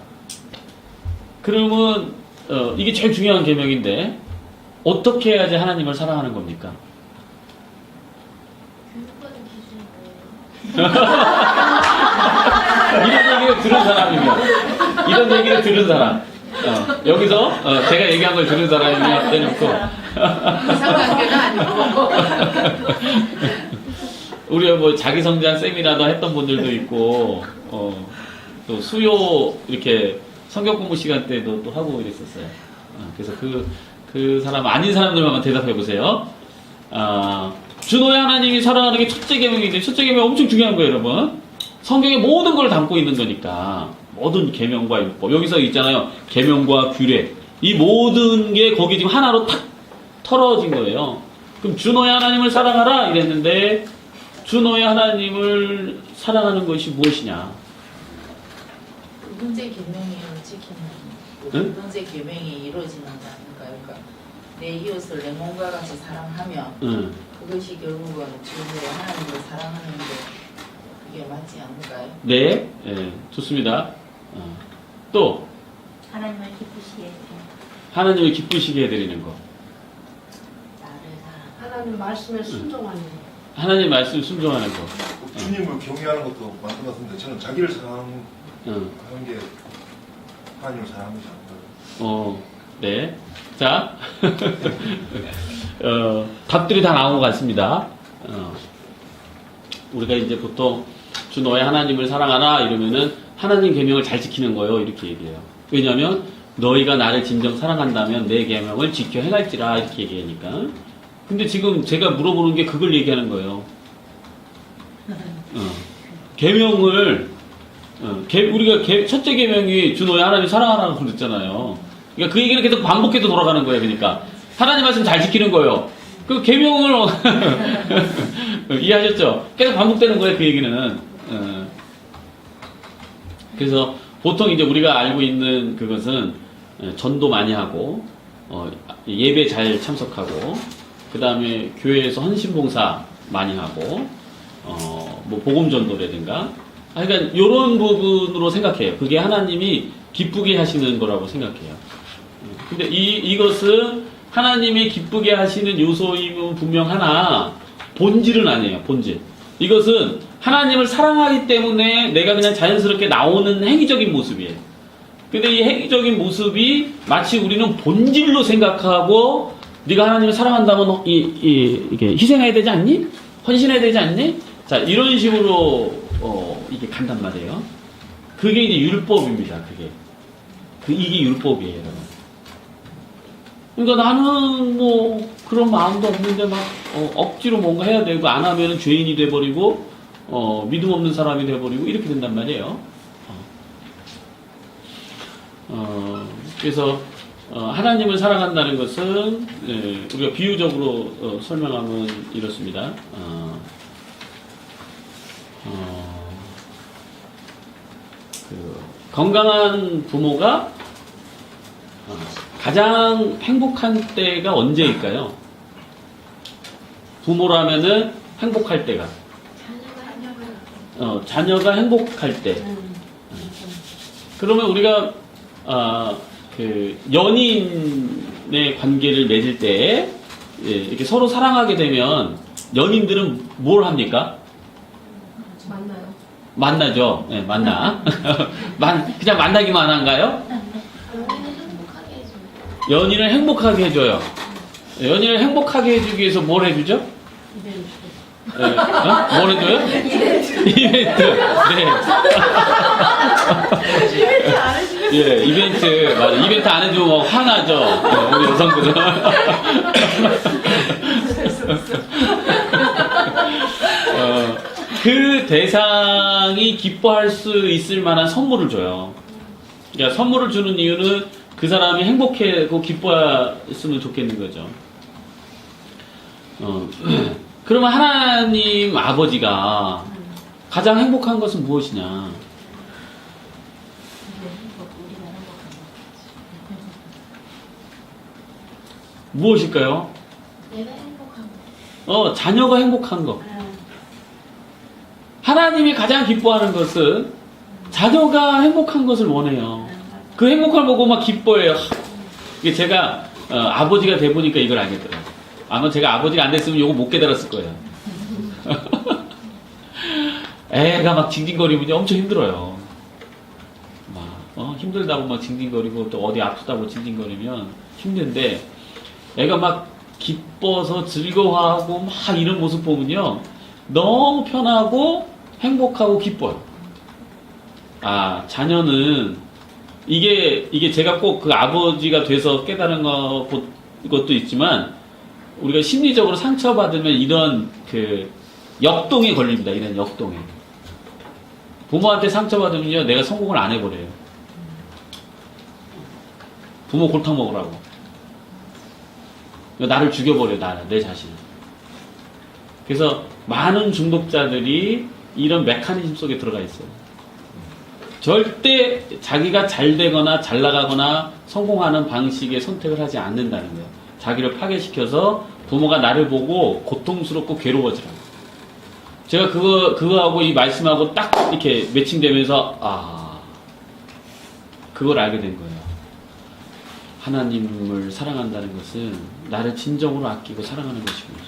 그러면, 이게 제일 중요한 계명인데, 어떻게 해야지 하나님을 사랑하는 겁니까? 이런 얘기를 들은 사람입니다. 이런 얘기를 들은 사람. 여기서 제가 얘기한 걸 들은 사람이 떼놓고 이상관계가 아니고 우리가 뭐 자기성장 세미나도 했던 분들도 있고 또 수요 이렇게 성경 공부 시간 때도 또 하고 이랬었어요. 그래서 그 사람 아닌 사람들만 대답해 보세요. 주 너의 하나님이 사랑하는 게 첫째 계명인데 첫째 계명 엄청 중요한 거예요, 여러분. 성경에 모든 걸 담고 있는 거니까. 모든 계명과 율법. 여기서 있잖아요. 계명과 규례. 이 모든 게 거기 지금 하나로 탁 털어진 거예요. 그럼 주 너의 하나님을 사랑하라 이랬는데 주 너의 하나님을 사랑하는 것이 무엇이냐? 두 번째 계명이 지키는 응? 두 번째 계명이 이루어진다는 그러니까 내 이웃을 내 몸과 같이 사랑하며 응. 그것이 결국은 주의 하나님을 사랑하는데 그게 맞지 않을까요? 네, 예, 좋습니다. 또 하나님을 기쁘시게 해. 하나님을 기쁘시게 해드리는 것. 나를 사랑. 하나님 말씀에 순종하는 거. 하나님 말씀 순종하는 것. 주님을 경외하는 것도 맞는 것 같은데 저는 자기를 사랑하는 응. 게 하나님을 사랑하는 것이 아닌가. 네. 자, 답들이 다 나온 것 같습니다. 우리가 이제 보통 주 너의 하나님을 사랑하라 이러면은 하나님 계명을 잘 지키는 거예요. 이렇게 얘기해요. 왜냐하면 너희가 나를 진정 사랑한다면 내 계명을 지켜 행할지라 이렇게 얘기하니까. 근데 지금 제가 물어보는 게 그걸 얘기하는 거예요. 계명을 우리가 첫째 계명이 주 너의 하나님 사랑하라고 그랬잖아요. 그러니까 그 얘기는 계속 반복해서 돌아가는 거예요. 그러니까 하나님 말씀 잘 지키는 거예요. 그 계명을 이해하셨죠? 계속 반복되는 거예요. 그 얘기는. 그래서 보통 이제 우리가 알고 있는 그것은 전도 많이 하고 예배 잘 참석하고 그 다음에 교회에서 헌신봉사 많이 하고 뭐 복음 전도라든가 그러니까 이런 부분으로 생각해요. 그게 하나님이 기쁘게 하시는 거라고 생각해요. 근데 이것은 하나님이 기쁘게 하시는 요소임은 분명하나 본질은 아니에요. 본질. 이것은 하나님을 사랑하기 때문에 내가 그냥 자연스럽게 나오는 행위적인 모습이에요. 근데 이 행위적인 모습이 마치 우리는 본질로 생각하고 네가 하나님을 사랑한다면 이게 희생해야 되지 않니? 헌신해야 되지 않니? 자, 이런 식으로 이게 간단 말이에요. 그게 이제 율법입니다. 이게 율법이에요. 여러분. 그러니까 나는 뭐 그런 마음도 없는데 막 억지로 뭔가 해야 되고 안 하면은 죄인이 돼버리고 믿음 없는 사람이 돼버리고 이렇게 된단 말이에요. 그래서 하나님을 사랑한다는 것은 우리가 비유적으로 설명하면 이렇습니다. 건강한 부모가 가장 행복한 때가 언제일까요? 부모라면은 행복할 때가. 자녀가 행복할 때. 그러면 우리가 그 연인의 관계를 맺을 때 이렇게 서로 사랑하게 되면 연인들은 뭘 합니까? 맞나요? 만나죠. 네, 만나. 그냥 만나기만 한가요? 연인을 행복하게 해줘요. 연인을 행복하게 해주기 위해서 뭘 해주죠? 네. 뭘 해줘요? 이벤트. 네. 예, 이벤트. 맞아. 이벤트 안 해주면 막 화나죠. 우리 여성들은. 그 대상이 기뻐할 수 있을 만한 선물을 줘요. 그러니까 선물을 주는 이유는 그 사람이 행복하고 기뻐했으면 좋겠는 거죠. 그러면 하나님 아버지가 가장 행복한 것은 무엇이냐? 무엇일까요? 내가 행복한 거. 자녀가 행복한 것. 하나님이 가장 기뻐하는 것은 자녀가 행복한 것을 원해요. 그 행복함을 보고 막 기뻐해요. 이게 제가 아버지가 돼 보니까 이걸 알겠더라고요. 아마 제가 아버지가 안 됐으면 이거 못 깨달았을 거예요. 애가 막 징징거리면 엄청 힘들어요. 막 힘들다고 막 징징거리고 또 어디 아프다고 징징거리면 힘든데 애가 막 기뻐서 즐거워하고 막 이런 모습 보면요 너무 편하고 행복하고 기뻐요. 자녀는 이게 제가 꼭 그 아버지가 돼서 깨달은 것도 있지만 우리가 심리적으로 상처받으면 이런 그 역동에 걸립니다. 이런 역동에. 부모한테 상처받으면요 내가 성공을 안 해버려요. 부모 골탕 먹으라고. 나를 죽여버려요. 내 자신. 그래서 많은 중독자들이 이런 메커니즘 속에 들어가 있어요. 절대 자기가 잘 되거나 잘 나가거나 성공하는 방식의 선택을 하지 않는다는 거예요. 자기를 파괴시켜서 부모가 나를 보고 고통스럽고 괴로워지라. 제가 그거하고 이 말씀하고 딱 이렇게 매칭되면서, 그걸 알게 된 거예요. 하나님을 사랑한다는 것은 나를 진정으로 아끼고 사랑하는 것이구나.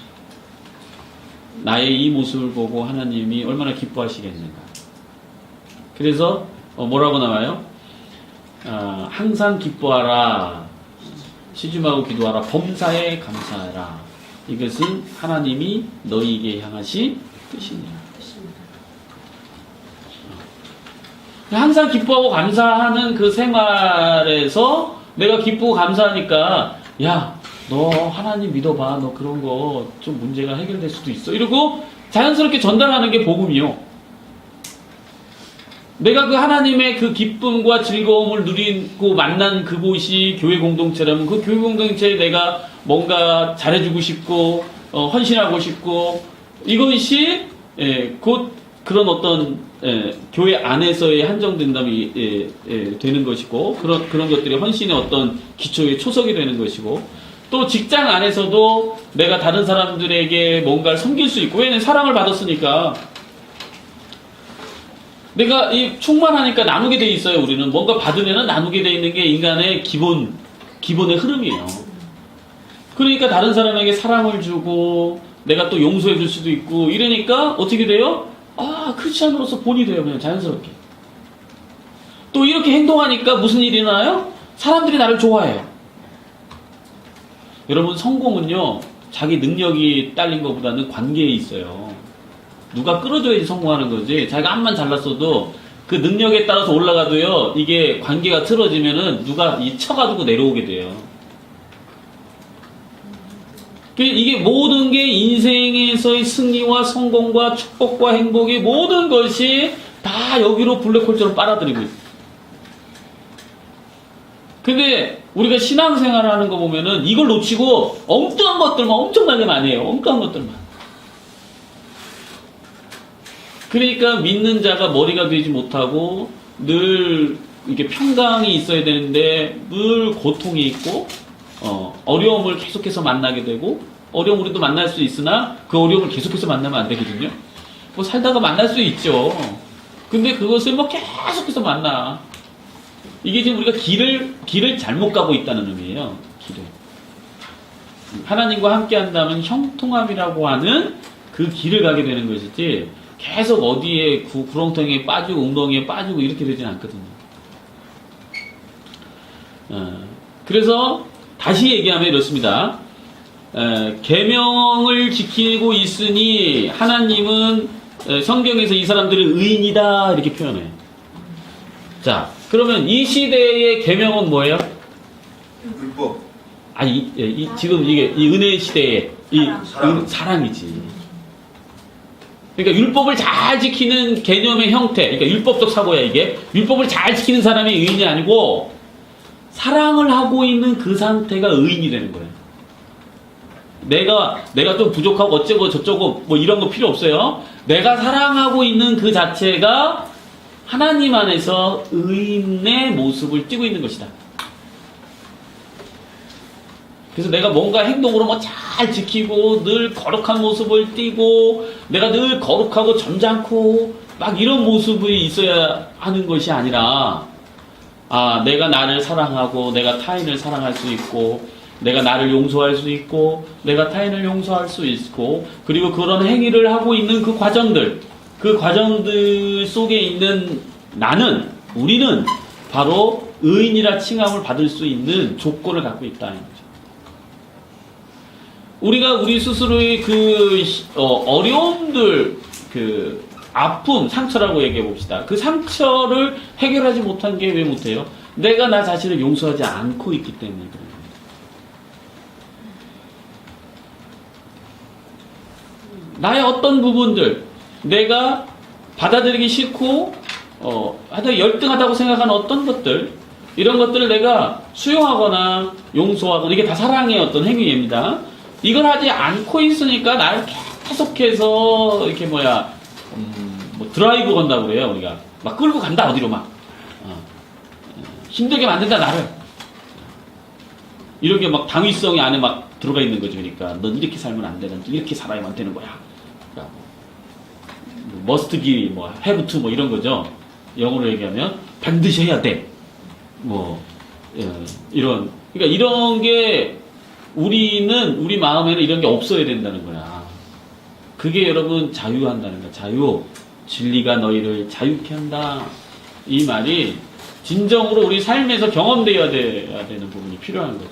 나의 이 모습을 보고 하나님이 얼마나 기뻐하시겠는가. 그래서 뭐라고 나와요? 항상 기뻐하라. 시중하고 기도하라. 범사에 감사하라. 이것은 하나님이 너희에게 향하신 뜻이니라. 항상 기뻐하고 감사하는 그 생활에서 내가 기쁘고 감사하니까, 야, 너 하나님 믿어봐. 너 그런 거 좀 문제가 해결될 수도 있어. 이러고 자연스럽게 전달하는 게 복음이요. 내가 그 하나님의 그 기쁨과 즐거움을 누리고 만난 그곳이 교회 공동체라면 그 교회 공동체에 내가 뭔가 잘해주고 싶고, 헌신하고 싶고, 이것이, 곧 그런 어떤, 교회 안에서의 한정된다면, 되는 것이고, 그런 것들이 헌신의 어떤 기초의 초석이 되는 것이고, 또 직장 안에서도 내가 다른 사람들에게 뭔가를 섬길 수 있고, 왜냐면 사랑을 받았으니까. 내가 충만하니까 나누게 돼 있어요. 우리는 뭔가 받으면 나누게 돼 있는 게 인간의 기본의 흐름이에요. 그러니까 다른 사람에게 사랑을 주고 내가 또 용서해 줄 수도 있고 이러니까 어떻게 돼요? 크리스찬으로서 본이 돼요. 그냥 자연스럽게. 또 이렇게 행동하니까 무슨 일이 나요? 사람들이 나를 좋아해요. 여러분, 성공은요 자기 능력이 딸린 것보다는 관계에 있어요. 누가 끌어줘야지 성공하는 거지. 자기가 암만 잘났어도 그 능력에 따라서 올라가도요, 이게 관계가 틀어지면은 누가 쳐가지고 내려오게 돼요. 이게 모든 게 인생에서의 승리와 성공과 축복과 행복이 모든 것이 다 여기로 블랙홀처럼 빨아들이고 있어요. 근데 우리가 신앙생활을 하는 거 보면은 이걸 놓치고 엉뚱한 것들만 엄청나게 많이 해요. 엉뚱한 것들만. 그러니까 믿는 자가 머리가 되지 못하고 늘 이렇게 평강이 있어야 되는데 늘 고통이 있고 어려움을 계속해서 만나게 되고 어려움 우리도 만날 수 있으나 그 어려움을 계속해서 만나면 안 되거든요. 뭐 살다가 만날 수 있죠. 근데 그것을 뭐 계속해서 만나. 이게 지금 우리가 길을 잘못 가고 있다는 의미예요. 길을. 하나님과 함께 한다면 형통함이라고 하는 그 길을 가게 되는 것이지 계속 어디에 구렁텅이에 빠지고 웅덩이에 빠지고 이렇게 되진 않거든요. 그래서 다시 얘기하면 이렇습니다. 계명을 지키고 있으니 하나님은 성경에서 이 사람들을 의인이다 이렇게 표현해요. 자, 그러면 이 시대의 계명은 뭐예요? 율법. 지금 이게 이 은혜 시대의 사랑이지. 그러니까 율법을 잘 지키는 개념의 형태, 그러니까 율법적 사고야 이게. 율법을 잘 지키는 사람이 의인이 아니고 사랑을 하고 있는 그 상태가 의인이 되는 거예요. 내가 좀 부족하고 어쩌고 저쩌고 뭐 이런 거 필요 없어요. 내가 사랑하고 있는 그 자체가 하나님 안에서 의인의 모습을 띠고 있는 것이다. 그래서 내가 뭔가 행동으로 뭐 잘 지키고 늘 거룩한 모습을 띠고 내가 늘 거룩하고 점잖고 막 이런 모습이 있어야 하는 것이 아니라 내가 나를 사랑하고 내가 타인을 사랑할 수 있고 내가 나를 용서할 수 있고 내가 타인을 용서할 수 있고 그리고 그런 행위를 하고 있는 그 과정들 속에 있는 우리는 바로 의인이라 칭함을 받을 수 있는 조건을 갖고 있다는 거죠. 우리가 우리 스스로의 어려움들, 아픔, 상처라고 얘기해 봅시다. 그 상처를 해결하지 못한 게 왜 못해요? 내가 나 자신을 용서하지 않고 있기 때문에 그래요. 나의 어떤 부분들, 내가 받아들이기 싫고, 하여튼 열등하다고 생각하는 어떤 것들, 이런 것들을 내가 수용하거나 용서하거나, 이게 다 사랑의 어떤 행위입니다. 이걸 하지 않고 있으니까 나를 계속해서 이렇게 뭐 드라이브 건다고 그래요, 우리가. 막 끌고 간다, 어디로 막. 힘들게 만든다, 나를. 이렇게 막 당위성이 안에 막 들어가 있는 거죠. 그러니까 넌 이렇게 살면 안 돼. 넌 이렇게 살아야만 되는 거야. 그러니까 must be, have to 이런 거죠. 영어로 얘기하면 반드시 해야 돼. 이런. 그러니까 이런 게 우리 마음에는 이런 게 없어야 된다는 거야. 그게 여러분 자유한다는 거야. 자유. 진리가 너희를 자유케 한다. 이 말이 진정으로 우리 삶에서 경험되어야 되는 부분이 필요한 거죠.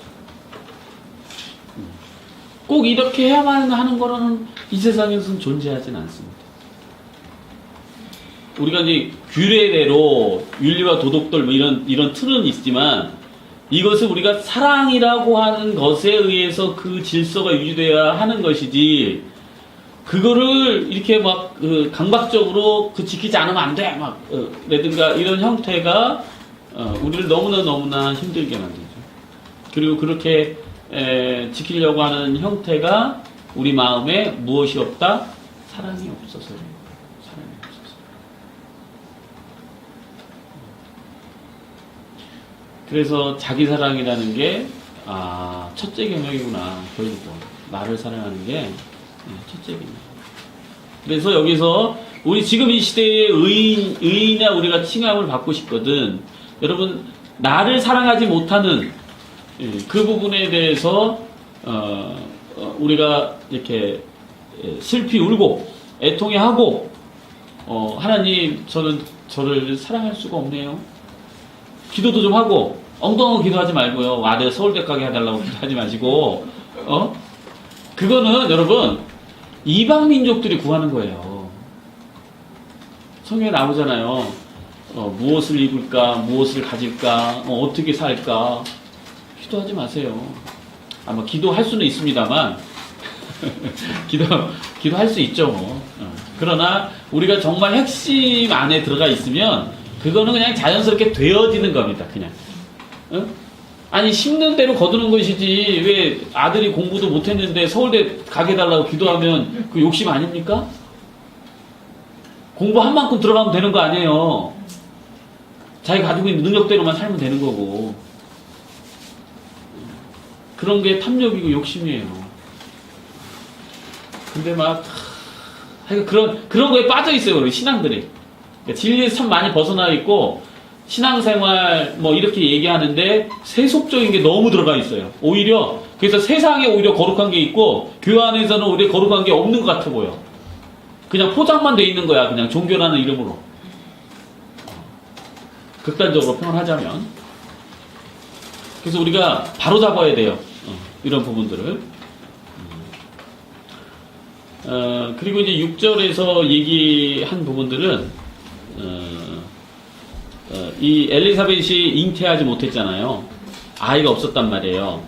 꼭 이렇게 해야만 하는 거는 이 세상에서는 존재하진 않습니다. 우리가 이제 규례대로 윤리와 도덕들 이런 틀은 있지만 이것을 우리가 사랑이라고 하는 것에 의해서 그 질서가 유지되어야 하는 것이지 그거를 이렇게 강박적으로 지키지 않으면 안 돼 라든가 이런 형태가 우리를 너무나 힘들게 만들죠. 그리고 그렇게 지키려고 하는 형태가 우리 마음에 무엇이 없다? 사랑이 없어서요. 사랑이 없어서. 그래서 자기 사랑이라는 게 첫째 경영이구나. 결국은 나를 사랑하는 게 첫째 경영. 그래서 여기서 우리 지금 이 시대의 의인이나 우리가 칭함을 받고 싶거든. 여러분 나를 사랑하지 못하는 그 부분에 대해서 우리가 이렇게 슬피 울고 애통해하고 하나님 저를 사랑할 수가 없네요. 기도도 좀 하고 엉뚱한 기도하지 말고요. 내가 서울대 가게 해달라고 기도하지 마시고 그거는 여러분 이방 민족들이 구하는 거예요. 성경에 나오잖아요. 무엇을 입을까, 무엇을 가질까, 어떻게 살까. 기도하지 마세요. 기도할 수는 있습니다만, 기도할 수 있죠, 뭐. 그러나, 우리가 정말 핵심 안에 들어가 있으면, 그거는 그냥 자연스럽게 되어지는 겁니다, 그냥. 아니, 심는 대로 거두는 것이지, 왜 아들이 공부도 못했는데 서울대 가게 해달라고 기도하면 그 욕심 아닙니까? 공부한 만큼 들어가면 되는 거 아니에요. 자기 가지고 있는 능력대로만 살면 되는 거고. 그런 게 탐욕이고 욕심이에요. 근데 그런 거에 빠져 있어요, 우리 신앙들이. 그러니까 진리에서 참 많이 벗어나 있고, 신앙생활, 이렇게 얘기하는데, 세속적인 게 너무 들어가 있어요. 오히려, 그래서 세상에 오히려 거룩한 게 있고, 교회 안에서는 오히려 거룩한 게 없는 것 같아 보여. 그냥 포장만 돼 있는 거야, 그냥 종교라는 이름으로. 극단적으로 표현하자면. 그래서 우리가 바로 잡아야 돼요. 이런 부분들을. 그리고 이제 6절에서 얘기한 부분들은, 이 엘리사벳이 잉태하지 못했잖아요. 아이가 없었단 말이에요.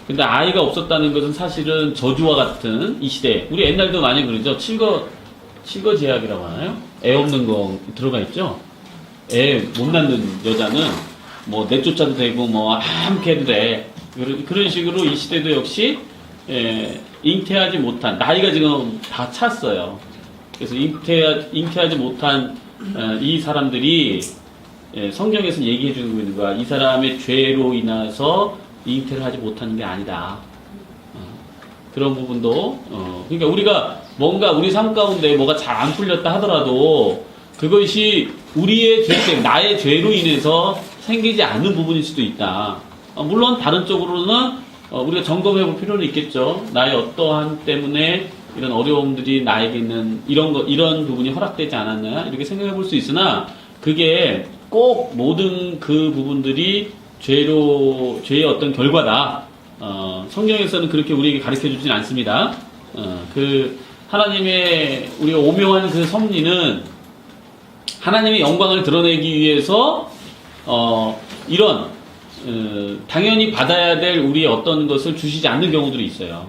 근데 아이가 없었다는 것은 사실은 저주와 같은 이 시대. 우리 옛날도 많이 그러죠. 칠거 제약이라고 하나요? 애 없는 거 들어가 있죠? 애 못 낳는 여자는 내쫓아도 되고 아무렇게 해도 돼. 그런 식으로 이 시대도 역시 잉태하지 못한 나이가 지금 다 찼어요. 그래서 잉태하지 못한 이 사람들이 성경에서 얘기해 주고 있는 거야. 이 사람의 죄로 인해서 잉태를 하지 못하는 게 아니다. 그런 부분도 그러니까 우리가 뭔가 우리 삶 가운데 뭐가 잘 안 풀렸다 하더라도 그것이 우리의 죄 때문에 나의 죄로 인해서 생기지 않는 부분일 수도 있다. 물론 다른 쪽으로는 우리가 점검해 볼 필요는 있겠죠. 나의 어떠한 때문에 이런 어려움들이 나에게는 이런 부분이 허락되지 않았나 이렇게 생각해 볼 수 있으나 그게 꼭 모든 그 부분들이 죄의 어떤 결과다. 성경에서는 그렇게 우리에게 가르쳐 주진 않습니다. 하나님의 우리가 오묘한 그 섭리는 하나님의 영광을 드러내기 위해서 이런 당연히 받아야 될 우리의 어떤 것을 주시지 않는 경우들이 있어요.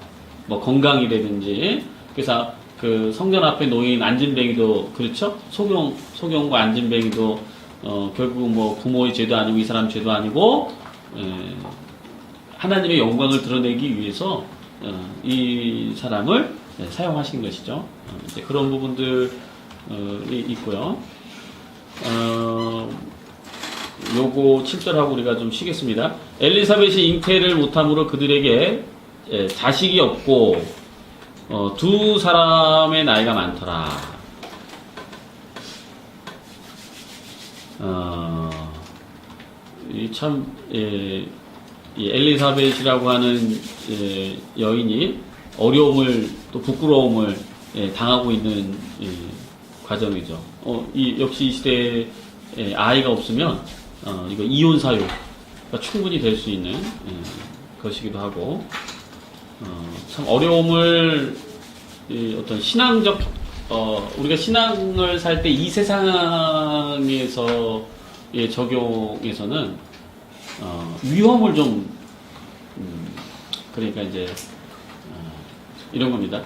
건강이라든지 그래서 그 성전 앞에 놓인 안진뱅이도 그렇죠? 소경과 안진뱅이도 결국 부모의 죄도 아니고 이 사람 죄도 아니고 하나님의 영광을 드러내기 위해서 이 사람을 사용하신 것이죠. 이제 그런 부분들이 있고요. 요거 7절하고 우리가 좀 쉬겠습니다. 엘리사벳이 잉태를 못함으로 그들에게 자식이 없고 두 사람의 나이가 많더라. 이 엘리사벳이라고 하는 여인이 어려움을 또 부끄러움을 당하고 있는 과정이죠. 역시 이 시대에 아이가 없으면 이거 이혼 사유가 충분히 될 수 있는 것이기도 하고 참 어려움을 어떤 신앙적 우리가 신앙을 살 때 이 세상에서 적용에서는 위험을 좀 그러니까 이제 이런 겁니다.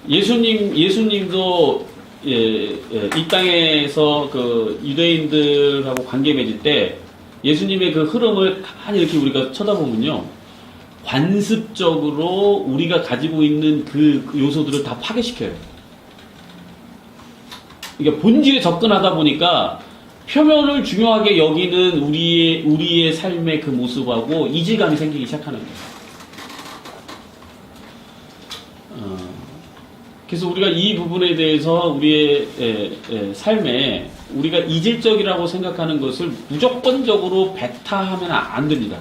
예수님도 이 땅에서 그 유대인들하고 관계 맺을 때 예수님의 그 흐름을 가만히 이렇게 우리가 쳐다보면요, 관습적으로 우리가 가지고 있는 그 요소들을 다 파괴시켜요. 그러니까 본질에 접근하다 보니까 표면을 중요하게 여기는 우리의 삶의 그 모습하고 이질감이 생기기 시작하는 거예요. 그래서 우리가 이 부분에 대해서 우리의 삶에 우리가 이질적이라고 생각하는 것을 무조건적으로 배타하면 안 됩니다.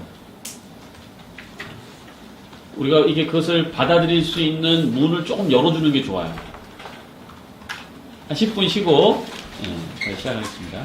우리가 이게 그것을 받아들일 수 있는 문을 조금 열어주는 게 좋아요. 한 10분 쉬고 다시 시작하겠습니다.